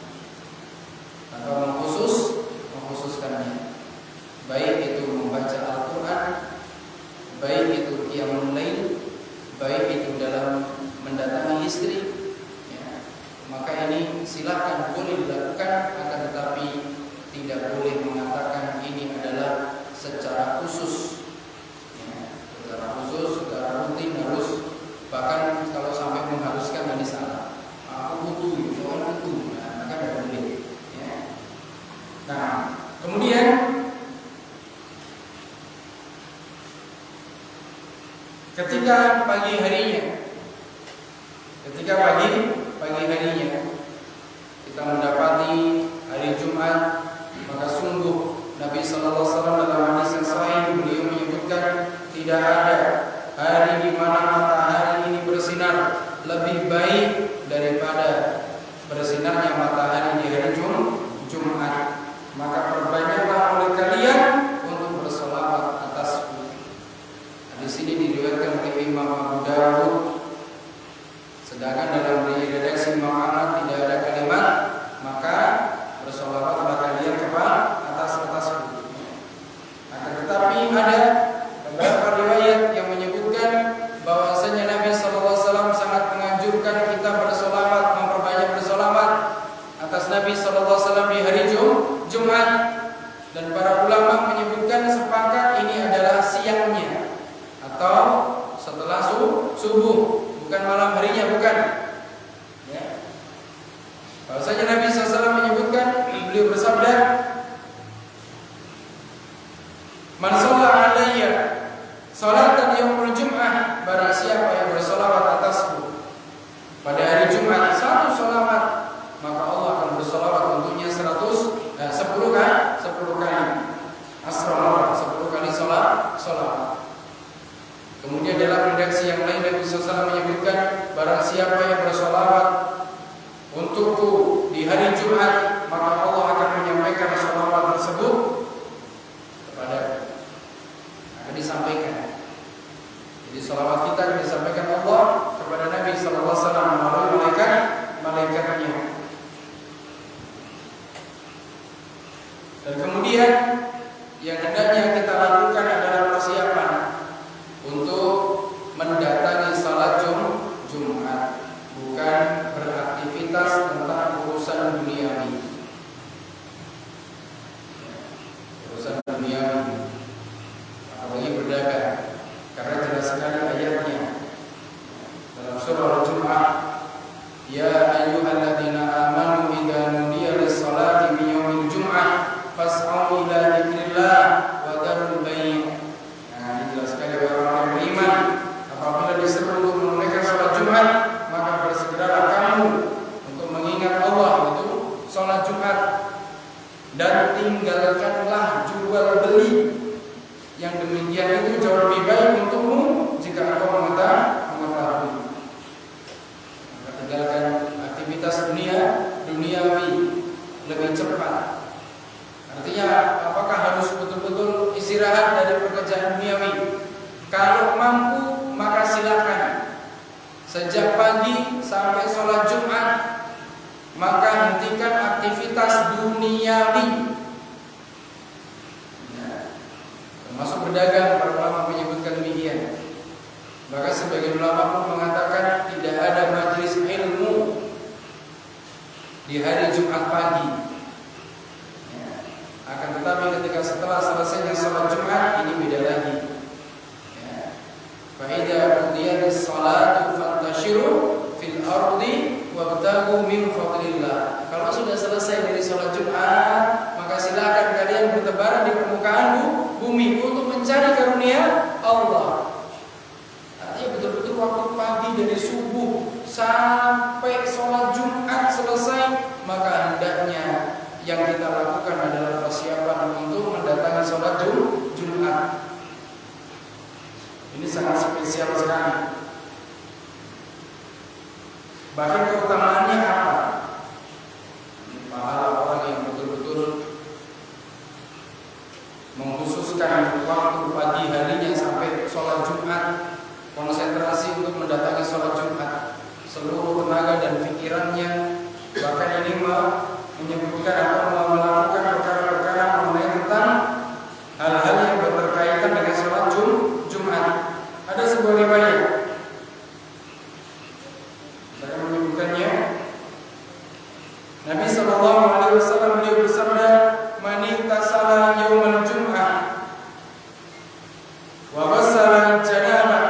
mengkhususkannya. Baik itu membaca Al-Quran, baik itu qiyamul lail, baik itu dalam mendatangi istri. Maka ini silakan boleh dilakukan, akan tetapi tidak boleh mengatakan ini adalah secara khusus, secara rutin harus. Bahkan kalau sampai mengharuskan ini salah. Aku butuh, jangan butuh, maka tidak boleh. Nah, kemudian ketika pagi harinya kita mendapati hari Jumat, maka sungguh Nabi sallallahu alaihi wasallam dalam hadis yang sahih beliau menyebutkan tidak ada hari di mana matahari ini bersinar lebih baik daripada bersinarnya matahari di hari Jumat. Maka perbanyaklah oleh kalian untuk berselawat atasku. Hadis ini diriwayatkan oleh Imam Abu Dawud. Sedangkan dalam redaksi Imam Ahmad tidak ada kalimat maka bersolawatlah kalian kepada atasku. Akan tetapi ada beberapa riwayat yang menyebutkan bahwasanya Nabi SAW sangat menganjurkan kita bersolawat, memperbanyak bersolawat atas Nabi SAW di hari Jumat. Dan para ulama menyebutkan sepakat ini adalah siangnya atau setelah subuh. Bukan malam harinya, bukan. Bahwasanya Nabi SAW menyebutkan, beliau bersabda, "Man shalla alayya sholatan yaumul jum'ah, barang siapa yang bersolawat atasku pada hari Jumat 1 sholawat, maka Allah akan bersolawat untuknya 10 kali. Asrama 10 kali sholawat. Kemudian dalam redaksi yang lain Nabi SAW menyebutkan barang siapa yang bersolawat untukku di hari Jumat, maka Allah akan menyampaikan sholawat tersebut kepada akan disampaikan. Jadi salawat kita yang disampaikan Allah kepada Nabi sallallahu alaihi wasallam melalui malaikatnya. Dan kemudian yang hendaknya kita lakukan adalah persiapan untuk mendatangi salat Jumat, bukan beraktivitas tentang urusan duniawi. Urusan duniawi, apalagi berdagang, karena jelas sekali ayatnya dalam surah Al-Jumu'ah, ya ayyuhalladzina amanu idza nudiya lis-salati min yaumil jum'ah fas'au ila dzikrillah wa dzarul bai'. Nah, dijelaskan oleh orang yang beriman, apabila diseru untuk menunaikan salat Jumat, maka bersegeralah kamu untuk mengingat Allah, itu salat Jumat, dan tinggalkanlah jual beli. Yang demikian itu jauh lebih baik untukmu jika engkau mengetahui. Maka tinggalkan aktivitas duniawi lebih cepat. Artinya, apakah harus betul-betul istirahat dari pekerjaan duniawi? Kalau mampu, maka silakan. Sejak pagi sampai sholat Jumat, maka hentikan aktivitas duniawi. Termasuk berdagang, para ulama menyebutkan demikian. Bahkan sebagian ulama pun mengatakan tidak ada majelis ilmu di hari Jumat pagi. Akan tetapi ketika setelah selesainya sholat Jumat, ini beda lagi. Fa idza qudiyatis shalatu fantashiru fil ardi wabtaghu min fadlillah. Kalau sudah selesai dari sholat Jumat, maka silakan kalian bertebaran di permukaan bumi untuk mencari karunia Allah. Artinya betul-betul waktu pagi dari subuh sampai sholat Jumat selesai, maka hendaknya yang kita lakukan adalah persiapan untuk mendatangi sholat Jumat. Ini sangat spesial sekali. Bahkan keutamaannya apa? Pahala orang yang betul-betul mengkhususkan waktu pagi harinya sampai sholat Jumat, konsentrasi untuk mendatangi sholat Jumat, seluruh tenaga dan pikirannya, bahkan ini menyebutkan atau melakukan perkara-perkara mengenai tentang hal-hal yang berkaitan dengan sholat Jumat. Ada sebuah riwayat saya menyebutkannya. Nabi sallallahu alaihi wasallam beliau bersabda, "Man ittasala yaumal jum'ah wa ghassala janabah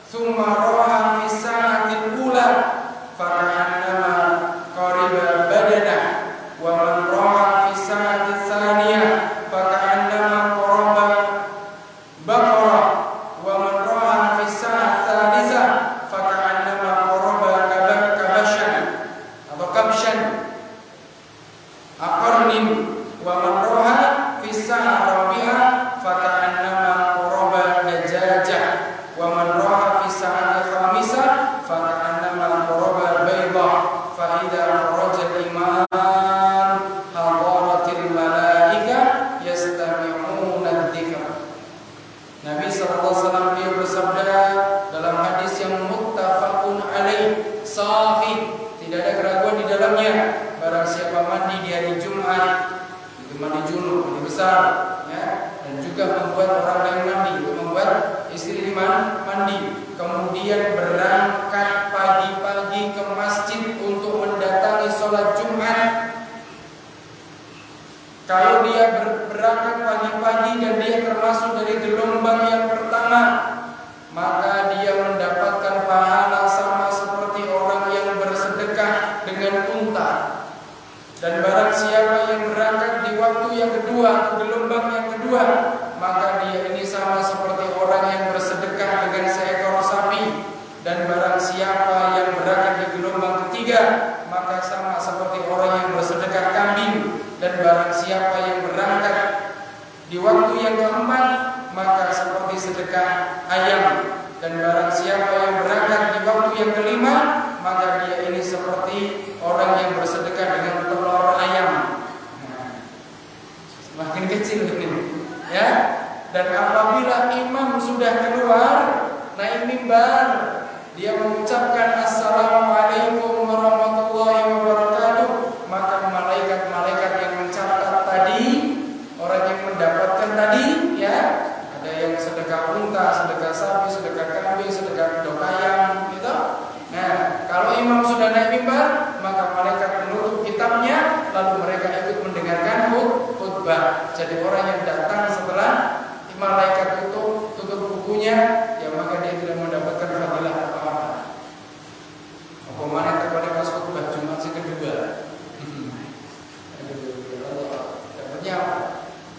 thumma raha fi sa'atil ula faka'annama qariba badanah wa man raha fi sa'atil tsaniyah faka'annama qaraba baqara wa man raha fi sa'atil tsalitsah faka'annama qaraba kabashan atau kabshan aqarnin wa man raha fi sa'atil rabi'ah faka'annama qaraba dajajah wa man raha fi sa'atil khamisah faka'annama qaraba baydah fa idza kharaja al-imam hadaratil malaika yastami'una ad-dzikr." Nabi sallallahu alaihi wasallam beliau bersabda dalam hadis yang muttafaqun alaih, sahih, tidak ada keraguan di dalamnya, barang siapa mandi di hari Jumat, itu mandi junub, mandi besar, ya, dan juga membuat orang lain mandi, itu membuat istri mandi, kemudian berangkat pagi-pagi ke masjid untuk mendatangi sholat Jumat. Kalau dia berangkat pagi-pagi dan dia termasuk dari gelombang yang pertama, maka dia mendapatkan pahala sama seperti orang yang bersedekah dengan unta. Dan barang siapa yang berangkat di waktu yang kedua, gelombang yang kedua, maka dia ini sama seperti orang yang bersedekah dengan seekor sapi. Dan barang siapa yang berangkat di gelombang ketiga, maka sama seperti orang yang bersedekah kambing. Dan barang siapa yang berangkat di waktu yang keempat, maka seperti sedekah ayam. Dan barang siapa yang berangkat di waktu yang kelima, maka dia ini seperti orang yang bersedekah dengan telur ayam. Makin kecil ini, ya. Dan apabila imam sudah keluar naik mimbar dia mengucapkan assalamualaikum warahmatullahi wabarakatuh, maka malaikat-malaikat yang mencatat tadi, orang yang mendapatkan tadi, ya, ada yang sedekah unta, sedekah sapi, sedekah kambing, sedekah dok ayam, gitu. Nah, kalau imam sudah naik mimbar, maka malaikat menutup kitabnya, lalu mereka ikut mendengarkan khutbah. Jadi orang yang datang setelah malaikat tutup bukunya, ya maka dia tidak mendapatkan fadilah apa-apa. Apa mana kepada pas khutbah Jumat yang kedua. Dapatnya apa?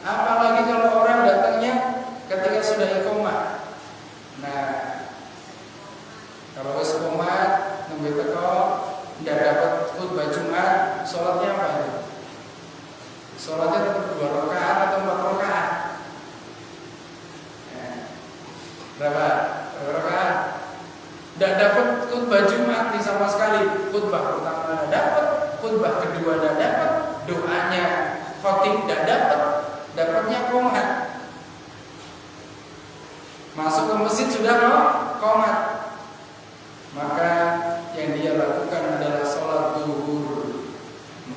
Apalagi kalau orang datangnya ketika sudah iqomah. Nah, kalau wis iqomah nunggu teko tidak dapat khutbah Jumat, sholatnya apa itu? Sholatnya tetap 2 rakaat atau 4 rakaat? Berapa rakaat? Tidak dapat khutbah Jumat nih sama sekali. Khutbah pertama tidak dapat, khutbah kedua tidak dapat, doanya khotib tidak dapat, dapatnya qomat. Masuk ke masjid sudah qomat. Maka yang dia lakukan adalah sholat zuhur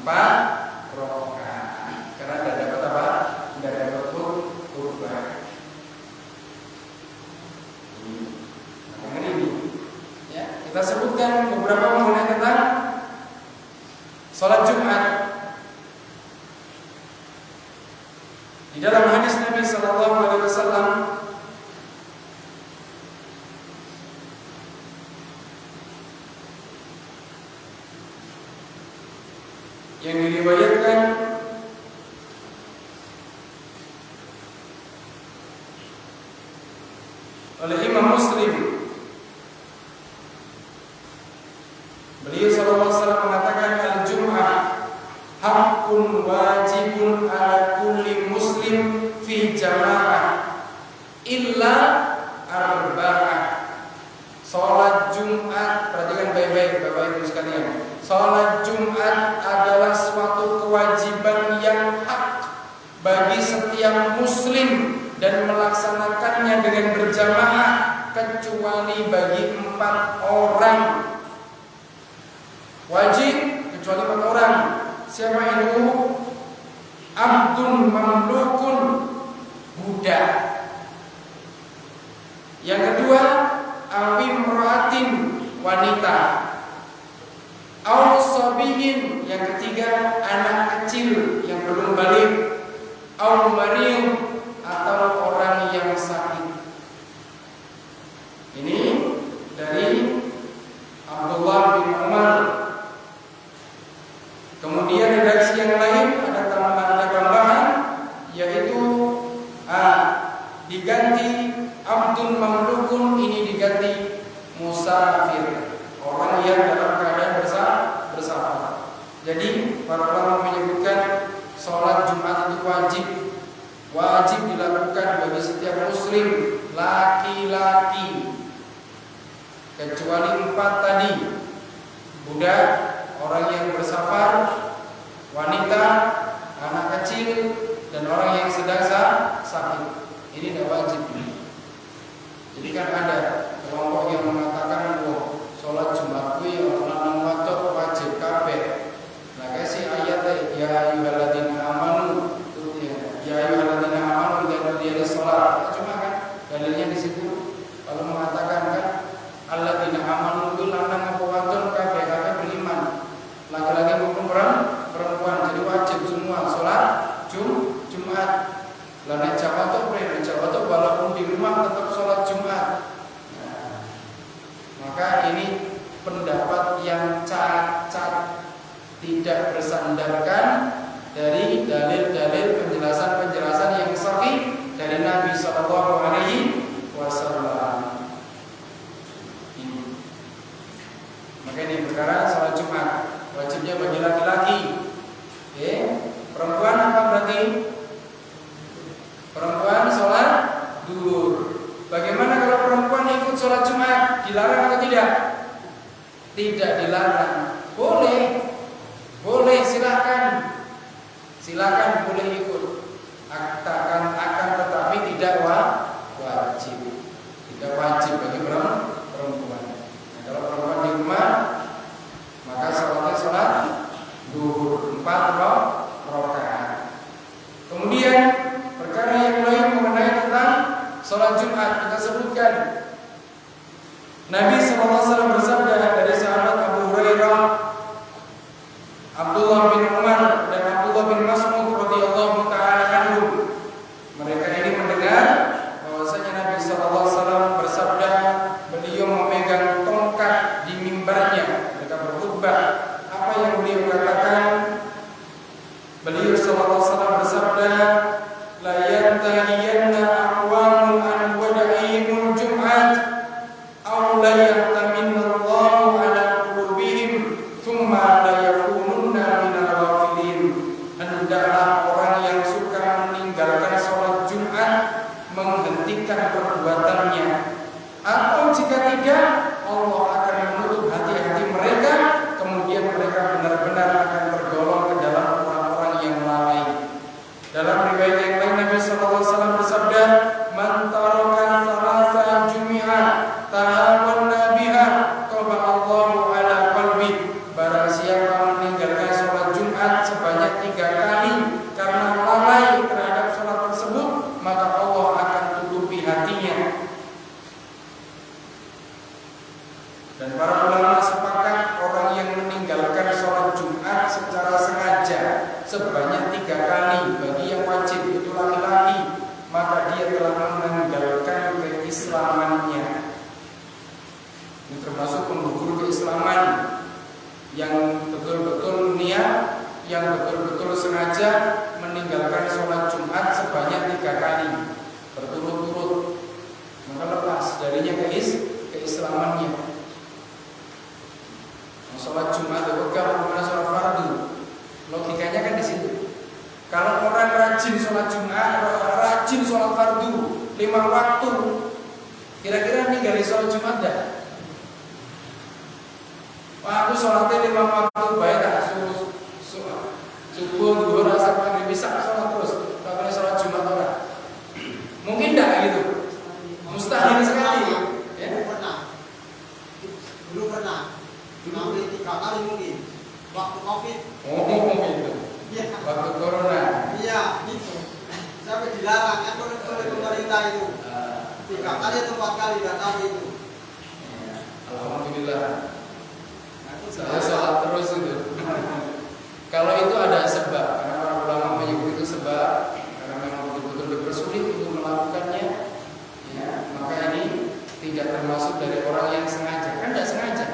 4 rakaat. Karena tidak dapat apa? Tidak dapat khutbah. Ini, ya, kita sebutkan beberapa mengenai tentang sholat Jumat. Di dalam hadis Nabi Sallallahu Alaihi Wasallam yang diriwayatkan oleh Imam Muslim, beliau sallallahu alaihi wasallam mengatakan al-jum'ah haqqun wajibun ala kulli muslim fi jama'ah illa arba'ah. Salat Jumat, perhatikan baik-baik Bapak Ibu sekalian. Salat Jumat adalah suatu kewajiban yang hak bagi setiap muslim dan melaksanakannya dengan berjamaah kecuali bagi 4 orang. Wajib kecuali 4 orang. Siapa itu? Abdun mamlukun, budak. Yang kedua, awim roatin, wanita. Au sabiyin, yang ketiga anak kecil yang belum balik. Au marid, atau orang yang sakit. Ini dari Abdullah bin Umar. Kemudian redaksi yang lain ada tambahan, yaitu diganti Abdul Mamlukun, ini diganti musafir, orang yang dalam keadaan bersafar. Jadi para ulama menyebutkan sholat Jumat itu wajib dilakukan bagi setiap muslim laki-laki kecuali 4 tadi: budak, orang yang bersafar, wanita, anak kecil, dan orang yang sedang sakit. Ini tidak wajib. Jadi kan ada kelompok yang mengatakan bahwa sholat Jumat itu orang waktu wajib kabeh. Nah kasih ayatnya ya ayyuhalladzina amanu, ya ayyuhalladzina amanu idza nudiya lis-shalah. Cuma kan dalilnya di situ kalau mengatakan kan alladzina amanu itu lanang apa wadon kabeh beriman, laki-laki maupun perempuan, jadi wajib semua sholat Jumat. Lain jawato walaupun di rumah tetap sholat Jumat. Nah, maka ini pendapat yang cacat, tidak bersandarkan dari dalil-dalil penjelasan yang sahih dari Nabi Sallallahu Alaihi Wasallam. Ini. Maka ini perkara sholat Jumat wajibnya bagi laki-laki. Perempuan apa berarti? Perempuan sholat zuhur. Bagaimana kalau perempuan ikut sholat Jumat? Dilarang atau tidak? Tidak dilarang. Boleh, silakan boleh ikut. Akan tetapi tidak wajib. Tidak wajib bagi SAW bersabda dari sahabat Abu Hurairah, Abdullah bin Umar dan Abdullah bin Mas'ud radhiyallahu taala anhum. Mereka ini mendengar bahwasanya Nabi SAW bersabda, beliau memegang tongkat di mimbarnya ketika berkhutbah. Apa yang beliau katakan? Beliau SAW bersabda, la yantahiyanna aqwamun an wada'ihimul jum'at aw la yahtaminna Allahu ala qulubihim thumma la yakununna minal ghafilin. Hendaklah orang yang suka meninggalkan sholat Jumat menghentikan perbuatannya, atau jika tidak Allah akan menutup hati-hati mereka, kemudian mereka benar-benar akan tergolong ke dalam orang-orang yang lalai. Dalam riwayat yang lain Nabi SAW bersabda, man taraka thalatha jumi'ah tahawanna biha taba Allahu ala qalbi. Barang siapa meninggalkan sholat Jumat sebanyak 3 kali karena lalai terhadap sholat tersebut, maka Allah akan tutupi hatinya. Dan para ulama sepakat orang yang meninggalkan sholat Jumat secara sengaja sebanyak 3 kali, bagi yang wajib itu laki-laki, maka dia telah meninggalkan keislamannya. Ini termasuk penggugur keislaman yang betul-betul niat, yang betul-betul sengaja meninggalkan sholat Jumat sebanyak 3 kali berturut-turut, maka lepas darinya keislamannya. Sholat Jumat itu bukan sholat fardu. Logikanya kan di situ. Kalau orang rajin sholat Jumat, rajin sholat fardu 5 waktu, kira-kira ninggalin sholat Jumat enggak? Wah, aku sholatnya 5 waktu, baik tak? Subuh, duhur, asar, maghrib, bisa sholat terus. Tak boleh sholat Jumat orang. Mungkin enggak gitu? Mustahil sekali. Ya? Dulu pernah. Hampir 3 kali mungkin. Waktu Covid. Oh, gitu. Iya. Waktu corona. Iya, gitu. Sampai dilarang ya oleh pemerintah itu. 3 kali atau 4 kali enggak tahu itu. Ya, alhamdulillah. Saya sholat terus itu. Kalau itu ada sebab, karena para ulama menyebut itu sebab, karena memang betul-betul dipersulit untuk melakukannya. Ya, maka ini tidak termasuk dari orang yang sengaja. Kan tidak sengaja.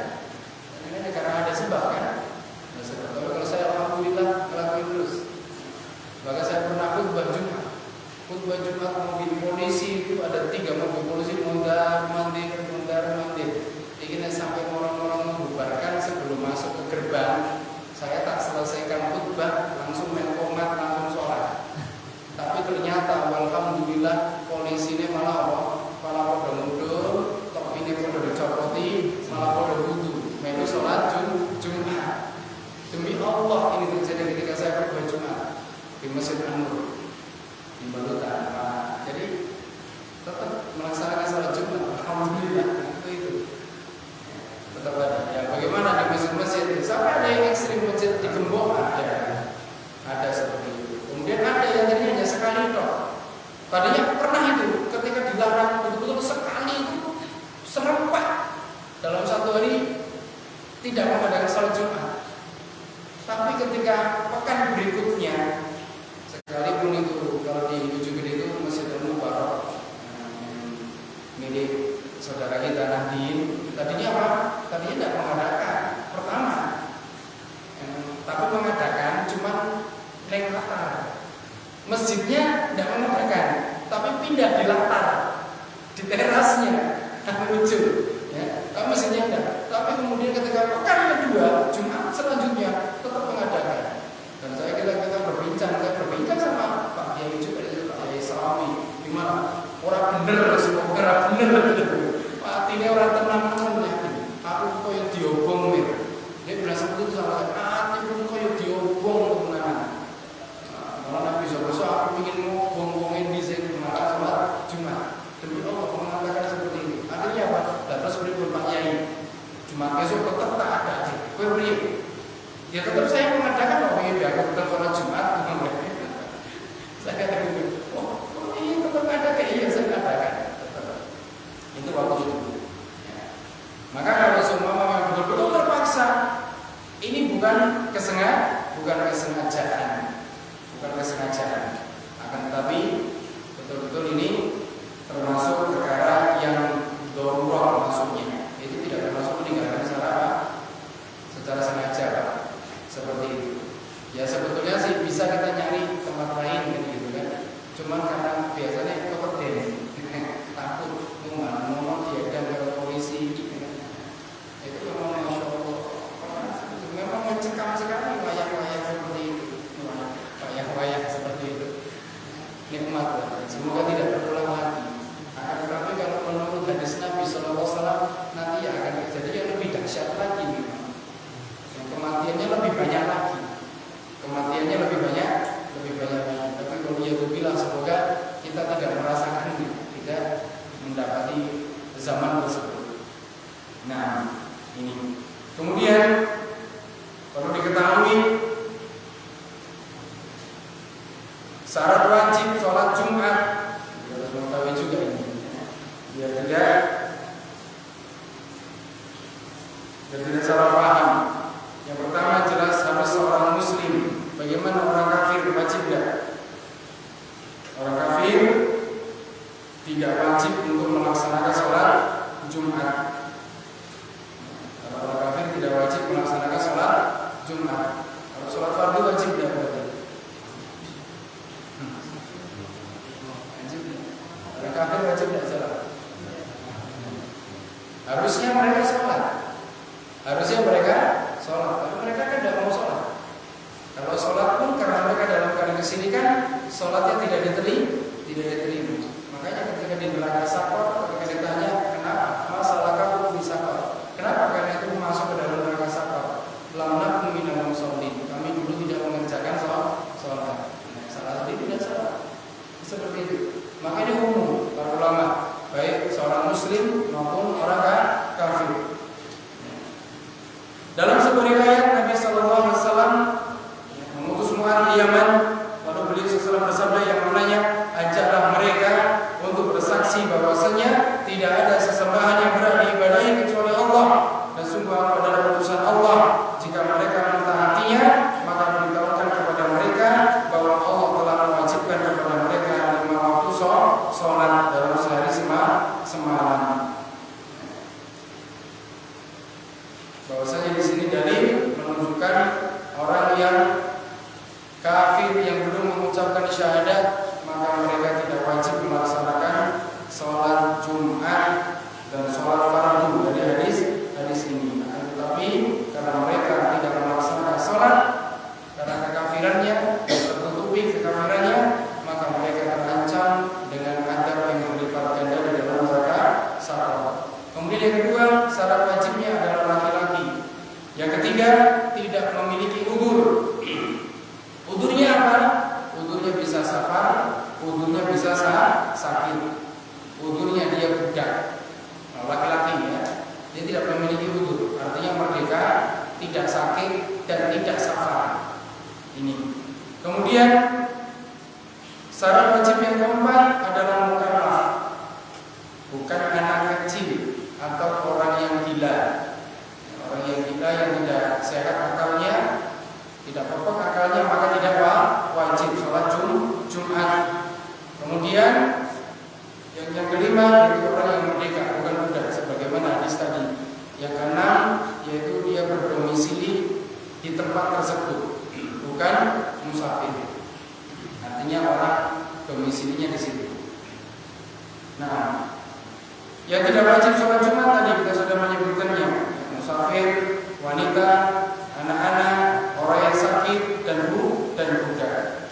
Karena ada sebab kan. Ada sebab. Kalau saya alhamdulillah ngelakuin terus. Bahkan saya pernah khutbah Jumat. Khutbah Jumat mobil polisi itu ada 3 mobil polisi mondar-mandir. Ingin sampai orang-orang membubarkan sebelum masuk ke gerbang. Saya tak selesaikan khutbah, langsung main komat, langsung sholat. Tapi ternyata alhamdulillah polisi ini malah pada mundur, top ini pada dicopoti, malah pada wudu. Menu sholat Jumat. Demi Allah ini terjadi ketika saya khutbah Jumat di Masjid An-Nur di Balutan. Nah, jadi tetap melaksanakan sholat Jumat. Alhamdulillah itu. Tetap ada. Ya, bagaimana di masjid-masjid? Sampai ada yang ekstrim masjid di Gembong ada seperti itu. Kemudian ada yang tadinya hanya sekali toh. Tadinya pernah itu ketika dilarang betul-betul sekali itu serempak dalam 1 hari. Tidak mengadakan sholat Jumat. Tapi ketika pekan berikutnya, sekalipun itu kalau di Ujung itu Masjid Al-Mubarak milik saudara kita Nahdien, tadinya apa? Tadinya tidak mengadakan. Pertama, tapi mengadakan cuman neng latar. Masjidnya tidak mengadakan, tapi pindah di latar, di terasnya, ujung. Ya, tapi masjidnya enggak. Tapi kemudian ketika pekan kedua, Jumat selanjutnya tetap mengadakan. Dan kita berbincang sama Pak Kiai juga, Pak Kiai Salawi, di mana orang bener, semoga orang bener. Pak ini orang tenang-tenang ya. Aku kok yang diobong nih. Dia bilang seperti itu sama saya. Aku kok yang diobong tenang. Malah Nabi SAW aku ingin ngobong-ngobongin di sini malah sholat Jumat. Demi Allah mengatakan seperti ini. Akhirnya apa? Dan terus beri Pak Kiai. Jumat besok tetap tak ada. Kue beri. Ya tetap saya mengatakan bahwa ini biar aku tetap sholat Jumat. Saya katakan oh iya tetap ada. Iya saya katakan. Itu waktu itu. Ya. Maka kalau seumpama memang betul-betul terpaksa, ini bukan kesengajaan, akan tetapi betul-betul ini termasuk perkara yang darurat maksudnya. Itu tidak termasuk meninggalkan secara sengaja, Pak. Seperti itu. Ya sebetulnya sih bisa kita nyari tempat lain gitu kan. Cuman karena biasanya kepeden, takut ngomong diadang ke polisi gitu kan. Itu memang Masya Allah, memang mencekam sekali wayang-wayang seperti itu. Wayang-wayang seperti itu nikmat lah. Semoga tidak berulang lagi. Akan tetapi kalau menurut hadis Nabi SAW nanti akan terjadi yang lebih dahsyat lagi memang. Yang kematiannya lebih banyak lagi. Tapi kalau dia bilang semoga kita tidak merasakan, tidak mendapati zaman tersebut. Nah, ini. Kemudian perlu diketahui syarat wajib sholat Jumat. Kita harus mengetahui juga ini. Biar tidak salah paham. Yang pertama jelas harus seorang muslim. Bagaimana orang kafir wajib tidak? Orang kafir tidak wajib untuk melaksanakan sholat Jumat. Kalau orang kafir tidak wajib melaksanakan sholat Jumat. Kalau sholat fardu wajib tidak berarti? Wajib. Orang kafir wajib tidak sholat. Harusnya mereka sholat. Tapi mereka kan tidak mau sholat. Kalau sholat pun karena mereka dalam keadaan kesirikan, sholatnya tidak diterima. Makanya ketika di neraka sakor, ketika ditanya kenapa masalah kamu di sakor, kenapa? Karena itu masuk ke dalam neraka sakor. Lam nakum minal musallin. Kami dulu tidak mengerjakan sholat. Salah tadi tidak salah. Seperti itu. Makanya umum para ulama, baik seorang muslim maupun orang kafir. Dalam sebuah riwayat Nabi SAW mengutus Mu'adz di Yaman, lalu beliau SAW bersabda yang mananya, ajaklah mereka untuk bersaksi bahwasanya tidak ada sesembahan yang berhak diibadahi kecuali Allah, dan sungguh aku adalah utusan Allah. Jika mereka mentaatinya, maka beritahukan kepada mereka bahwa Allah telah mewajibkan kepada mereka 5 waktu sholat dalam sehari semalam. Bahwasanya di sini dalil menunjukkan orang yang kafir yang belum mengucapkan syahadat, maka mereka tidak wajib melaksanakan sholat Jumat dan sholat fardu dari hadis ini. Tetapi karena mereka tidak melaksanakan sholat, karena kekafirannya tertutupi kekafirannya, maka mereka terancam dengan azab yang berlipat ganda di dalam neraka sakor. Kemudian yang kedua, syarat wajibnya adalah laki-laki. Yang ketiga, tidak memiliki udzur. Udzurnya apa? Udzurnya bisa safar, udzurnya bisa sakit. Udzurnya dia budak, laki-laki ya. Dia tidak memiliki udzur, artinya merdeka, tidak sakit dan tidak safar. Ini. Kemudian syarat wajib yang keempat adalah mukallaf. Bukan anak kecil atau orang yang gila. Orang yang gila yang tidak sehat akalnya, tidak pokok akalnya, maka tidak wajib sholat Jumat. Kemudian yang kelima yaitu orang yang merdeka, bukan budak sebagaimana hadis tadi. Yang keenam yaitu dia berdomisili di tempat tersebut, bukan musafir. Artinya orang domisilinya di situ. Nah, yang tidak wajib sholat Jumat tadi kita sudah menyebutkannya, musafir, wanita, anak-anak, orang yang sakit dan budak.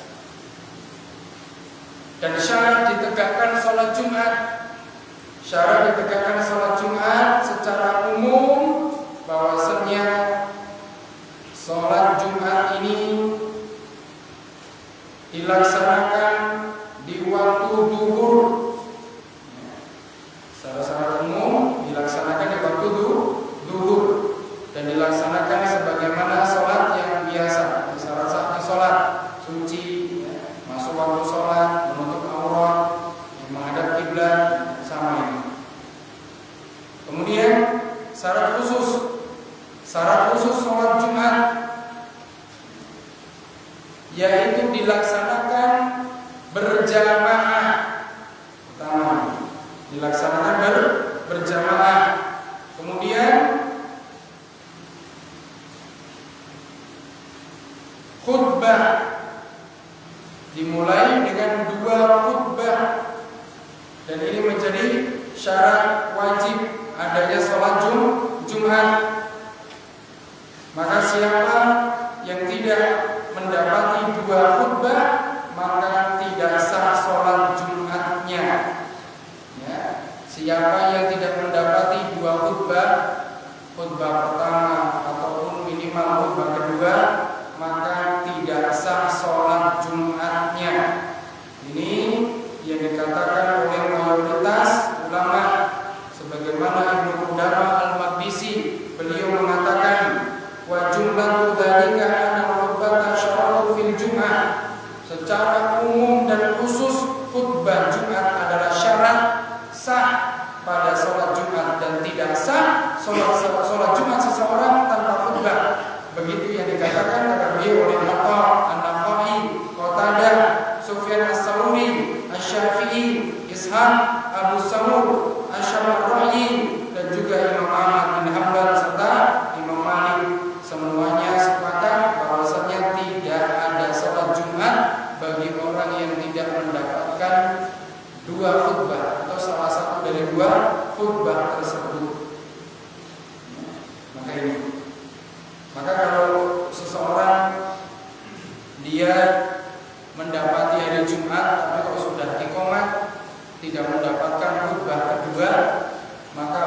Dan syarat ditegakkan sholat Jumat secara umum bahwasanya sholat Jumat ini dilaksanakan di waktu duhur. Secara umum dilaksanakan di waktu duhur dan dilaksanakan sebagaimana sholat yang biasa. Syarat-syaratnya sholat suci, masuk waktu sholat, menutup aurat, menghadap kiblat, sama ini. Kemudian syarat Syarat khusus sholat Jumat yaitu dilaksanakan berjamaah. Pertama, dilaksanakan berjamaah. Kemudian khutbah dimulai dengan 2 khutbah, dan ini menjadi syarat wajib adanya sholat Jumat. Maka siapa yang tidak mendapati 2 khutbah, maka tidak sah sholat Jumatnya. Ya. Siapa yang tidak mendapati 2 khutbah, khutbah pertama ataupun minimal khutbah kedua, maka tidak sah sholat Jumatnya. Ini yang dikatakan oleh mayoritas ulama, sebagaimana Ibnu Qudamah Al-Maqdisi, beliau mengatakan wa jumlatu dzalika anna khutbata syara'u fil Jum'ah. Secara umum dan khusus khutbah Jumat adalah syarat sah pada sholat Jumat, dan tidak sah sholat Jumat seseorang tanpa khutbah. Begitu yang dikatakan oleh Atta, An-Nakhai, Qatadah, Sufyan As-Tsauri, Asy-Syafi'i, Ishaq, Abu Samur, Asy-Syarra'i, dan juga Imam Ahmad bin Hanbal serta Imam Malik. Semuanya sepakat bahwasanya tidak ada sholat Jumat bagi orang yang tidak mendapatkan 2 khutbah atau salah satu dari 2 khutbah tersebut. Maka kalau seseorang dia mendapati hari Jumat tapi kalau sudah iqamah tidak mendapatkan khutbah kedua, maka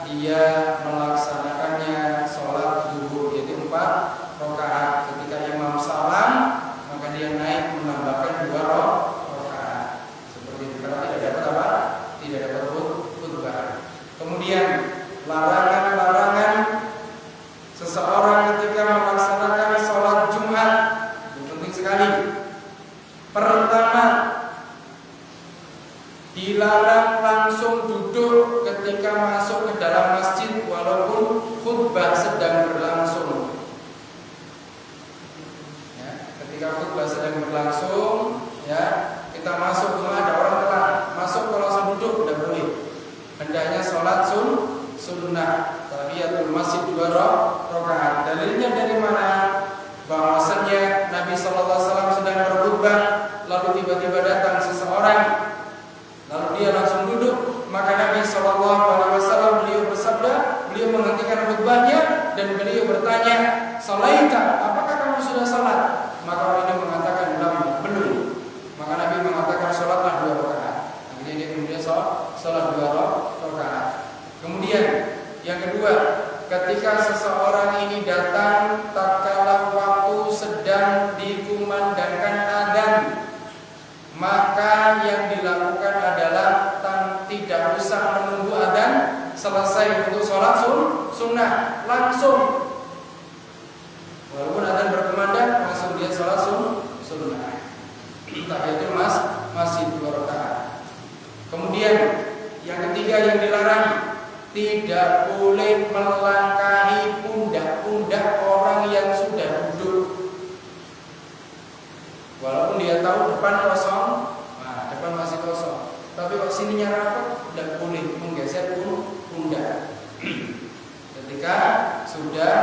dia melaksanakannya sholat zuhur, yaitu 4 rakaat. Ketika imam salam, maka dia naik menambahkan 2 rakaat. Seperti itu, karena tidak dapat tidak dapat khutbah. Kemudian larangan-larangan seseorang ketika melaksanakan sholat Jumat itu penting sekali. Pertama, dilarang langsung duduk ketika masuk ke dalam masjid walaupun khutbah sedang berlangsung. Ya, ketika khutbah sedang berlangsung, ya, kita masuk, cuma ada orang telah masuk kalau langsung duduk tidak boleh. Hendaknya sholat sunnah tahiyatul masjid 2 rakaat. Dalilnya dari mana? Bahwasanya Nabi SAW sedang berkhutbah, lalu tiba-tiba datang seseorang, lalu dia langsung duduk. Maka Nabi SAW beliau bersabda, beliau menghentikan khutbahnya dan beliau bertanya, "Salaita, apakah kamu sudah salat?" Maka orang ini mengatakan, belum. Maka Nabi mengatakan, "Salatlah 2 rakaat." Akhirnya dia kemudian salat 2 rakaat. Kemudian yang kedua, ketika seseorang ini datang tatkala waktu sedang dikumandangkan adzan, maka yang dilakukan adalah tidak usah menunggu adzan selesai untuk sholat sunnah, langsung walaupun adzan berkumandang langsung dia sholat sunnah. Tahiyatul masjid 2 rakaat. Kemudian yang ketiga yang dilarang, tidak boleh melangkahi pundak-pundak orang yang sudah duduk. Walaupun dia tahu depan kosong, depan masih kosong, tapi kalau sininya rapat, tidak boleh menggeser pundak. Ketika sudah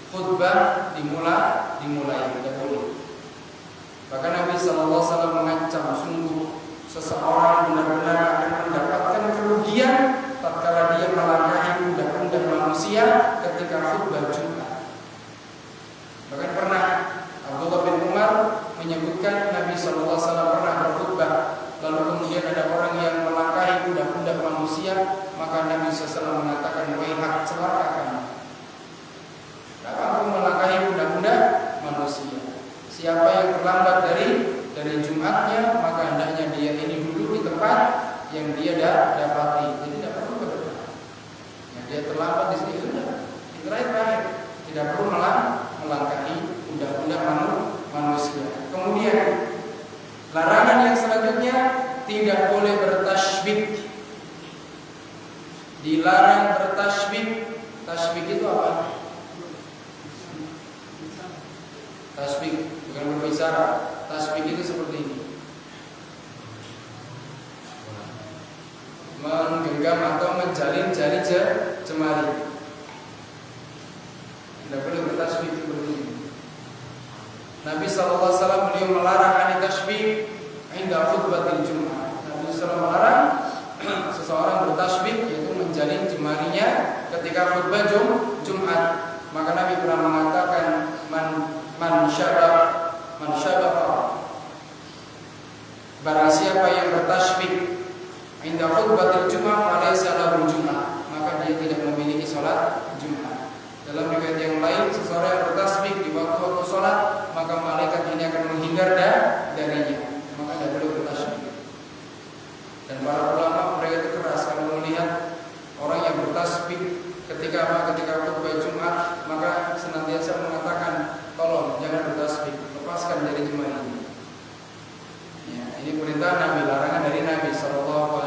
khutbah dimulai tidak boleh. Bahkan Nabi SAW mengancam, sungguh seseorang benar-benar akan mendapatkan kerugian tatkala dia melangkahi pundak-pundak manusia ketika khutbah Jumat. Bahkan pernah Abdullah bin Umar menyebutkan Nabi SAW pernah berkhutbah, lalu kemudian ada orang yang melangkahi pundak-pundak manusia, maka Nabi SAW mengatakan, "Wahai celaka kamu, kenapa kamu melangkahi pundak-pundak manusia? Siapa yang terlambat dari Jumatnya, maka hendaknya dia ini duduk di tempat yang dia dapati. Jadi tidak perlu ke depan. Yang dia terlambat di sini sudah terakhir, tidak perlu melangkahi pundak-pundak manusia. Kemudian larangan yang selanjutnya, tidak boleh bertasybih. Dilarang bertasybih Tasbih itu apa? Tasbih bukan berbicara. Tasbih itu seperti ini. Menggenggam atau menjalin jari jemari. Tidak boleh bertasbih seperti ini. Nabi SAW beliau melarang an tasbih hingga khutbatil Jumat. Nabi SAW melarang seseorang bertasbih, yaitu menjalin jemarinya ketika khutbah Jumat. Maka Nabi pernah mengatakan man syababa barang siapa yang bertasbih inda khutbatil Jumat falaysa lahu Jumat, maka dia tidak memiliki salat Jumat. Dalam riwayat yang lain, seseorang yang bertasbih di waktu-waktu salat, maka malaikat ini akan menghindar darinya, maka tidak boleh bertasbih. Dan para ulama mereka itu keras kalau melihat orang yang bertasbih ketika khutbah Jumat, maka senantiasa mengatakan, tolong jangan bertasbih, lepaskan dari jemari ini. Ya, ini perintah Nabi, larangan dari Nabi SAW.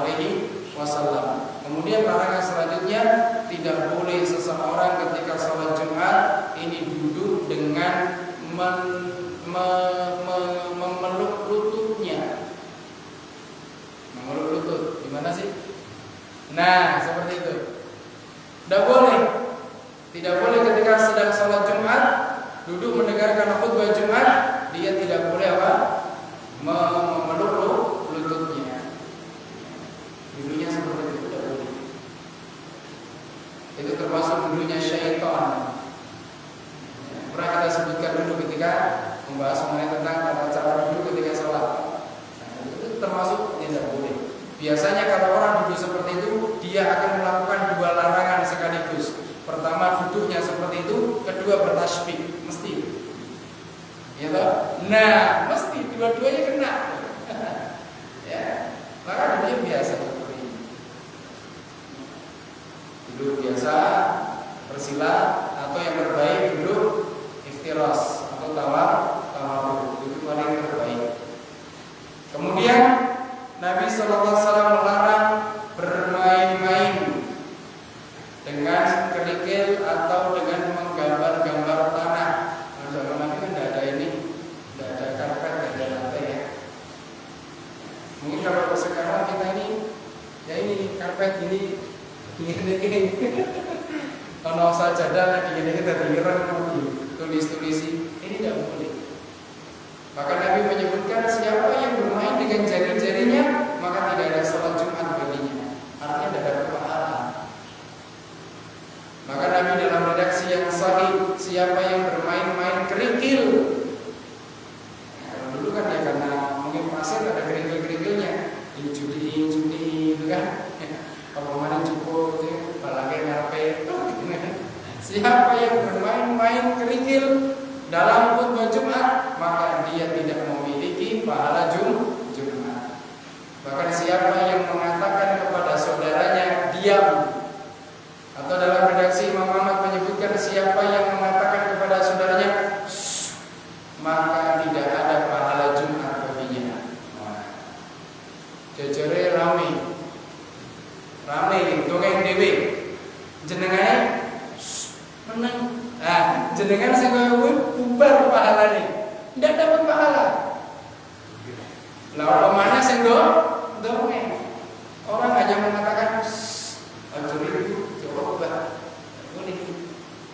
Kemudian larangan selanjutnya, tidak boleh seseorang ketika sholat Jumat ini duduk dengan memeluk lututnya. Memeluk lutut, gimana sih? Nah, seperti itu. Tidak boleh. Tidak boleh ketika sedang sholat Jumat duduk mendengarkan khutbah Jumat, dia tidak boleh apa? Memeluk lututnya. Duduknya seperti itu tidak boleh. Itu termasuk duduknya syaitan. Pernah kita sebutkan dulu ketika membahas mengenai tentang tata cara duduk ketika sholat. Nah, itu termasuk tidak boleh. Biasanya kalau orang duduk seperti itu, dia akan melakukan dua larangan sekaligus. Pertama, duduknya seperti itu. Kedua, bertasbih. Mesti. Ya toh? Nah, mesti dua-duanya kena. Ya, maka duduknya biasa seperti ini. Duduk biasa, bersila, atau yang terbaik duduk iftiras atau tawarruk. Itu paling terbaik. Kemudian Nabi SAW melarang bermain-main dengan kerikil atau dengan menggambar-gambar tanah. Nah, zaman Nabi kan tidak ada ini, tidak ada karpet, tidak ada lantai ya. Mungkin kalau sekarang kita ini, ya ini karpet ini, kalau sajadah ini kita dirang, tulis-tulisi, ini tidak boleh. Maka Nabi menyebutkan siapa yang bermain dengan jari-jarinya, maka tidak ada salat Jumat baginya. Artinya tidak ada pahala. Maka Nabi dalam redaksi yang sahih, siapa yang bermain-main kerikil. Nah, kalau dulu kan ya karena mungkin pasir ada kerikil-kerikilnya, judi itu kan. Kalau mana cukup itu balangnya ngarepe. Siapa yang bermain-main kerikil dalam khutbah Jumat, maka dia tidak memiliki pahala Jumat. Bahkan siapa yang mengatakan kepada saudaranya diam, atau dalam redaksi Imam Ahmad menyebutkan siapa yang mengatakan kepada saudaranya maka tidak ada pahala Jumat baginya. Jejere rame dongeng dewe jenengan menang. Nah, jenengan sing koyo bubar pahalane. Ndak dapat pahala. Lah apa mana sing dongeng? Orang hanya mengatakan aja itu coba boleh.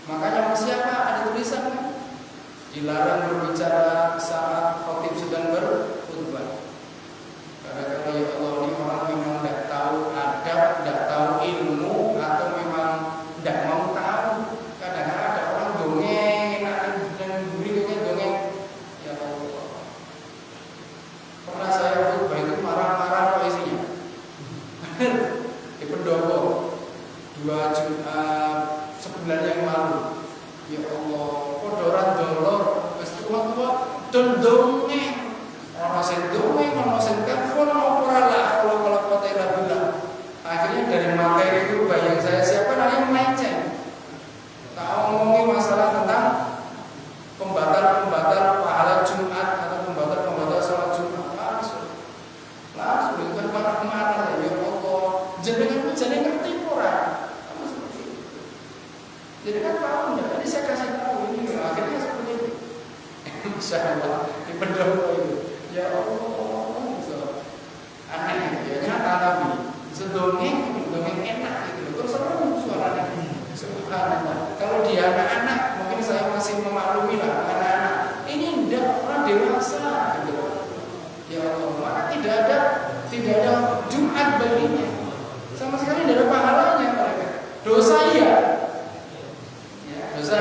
Makanya siapa ada tulisan kan? Dilarang berbicara saat khatib sedang berkhutbah. Karena kalau ya Allah ini orang memang tidak tahu adab, tidak tahu ilmu, atau memang tidak mau tahu. Kadang-kadang ada orang dongeng enak dan gurih dongeng. Ya Allah. Pernah saya khutbah itu marah-marah kok isinya. Di pendopo 2 sebulan yang lalu. Ya Allah, kodoran dolor, wis tua-tua dongeng. Ono sing dongeng, ono sing telepon, ora lah kalau kota bilang. Akhirnya dari materi itu bayang saya siapa yang melenceng. Tak ngomongin masalah tentang pembatal pahala Jumat atau pembatal sholat Jumat. Langsung itu kan marah-marah ya Allah. Jenengan ngerti ora? Kamu seperti itu. Jadi kan tahu enggak? Jadi saya kasih tahu ini akhirnya seperti itu. Insyaallah di pendopo itu. Ya Allah, so. Aneh ya nyata tapi sedongeng enak gitu. Terus seru suaranya. Subhanallah. Kalau dia anak-anak mungkin saya masih memaklumi lah anak-anak. Ini enggak orang dewasa gitu. Ya Allah, maka tidak ada Jumat baginya. Sama sekali tidak ada pahalanya mereka. Dosa iya. Dosa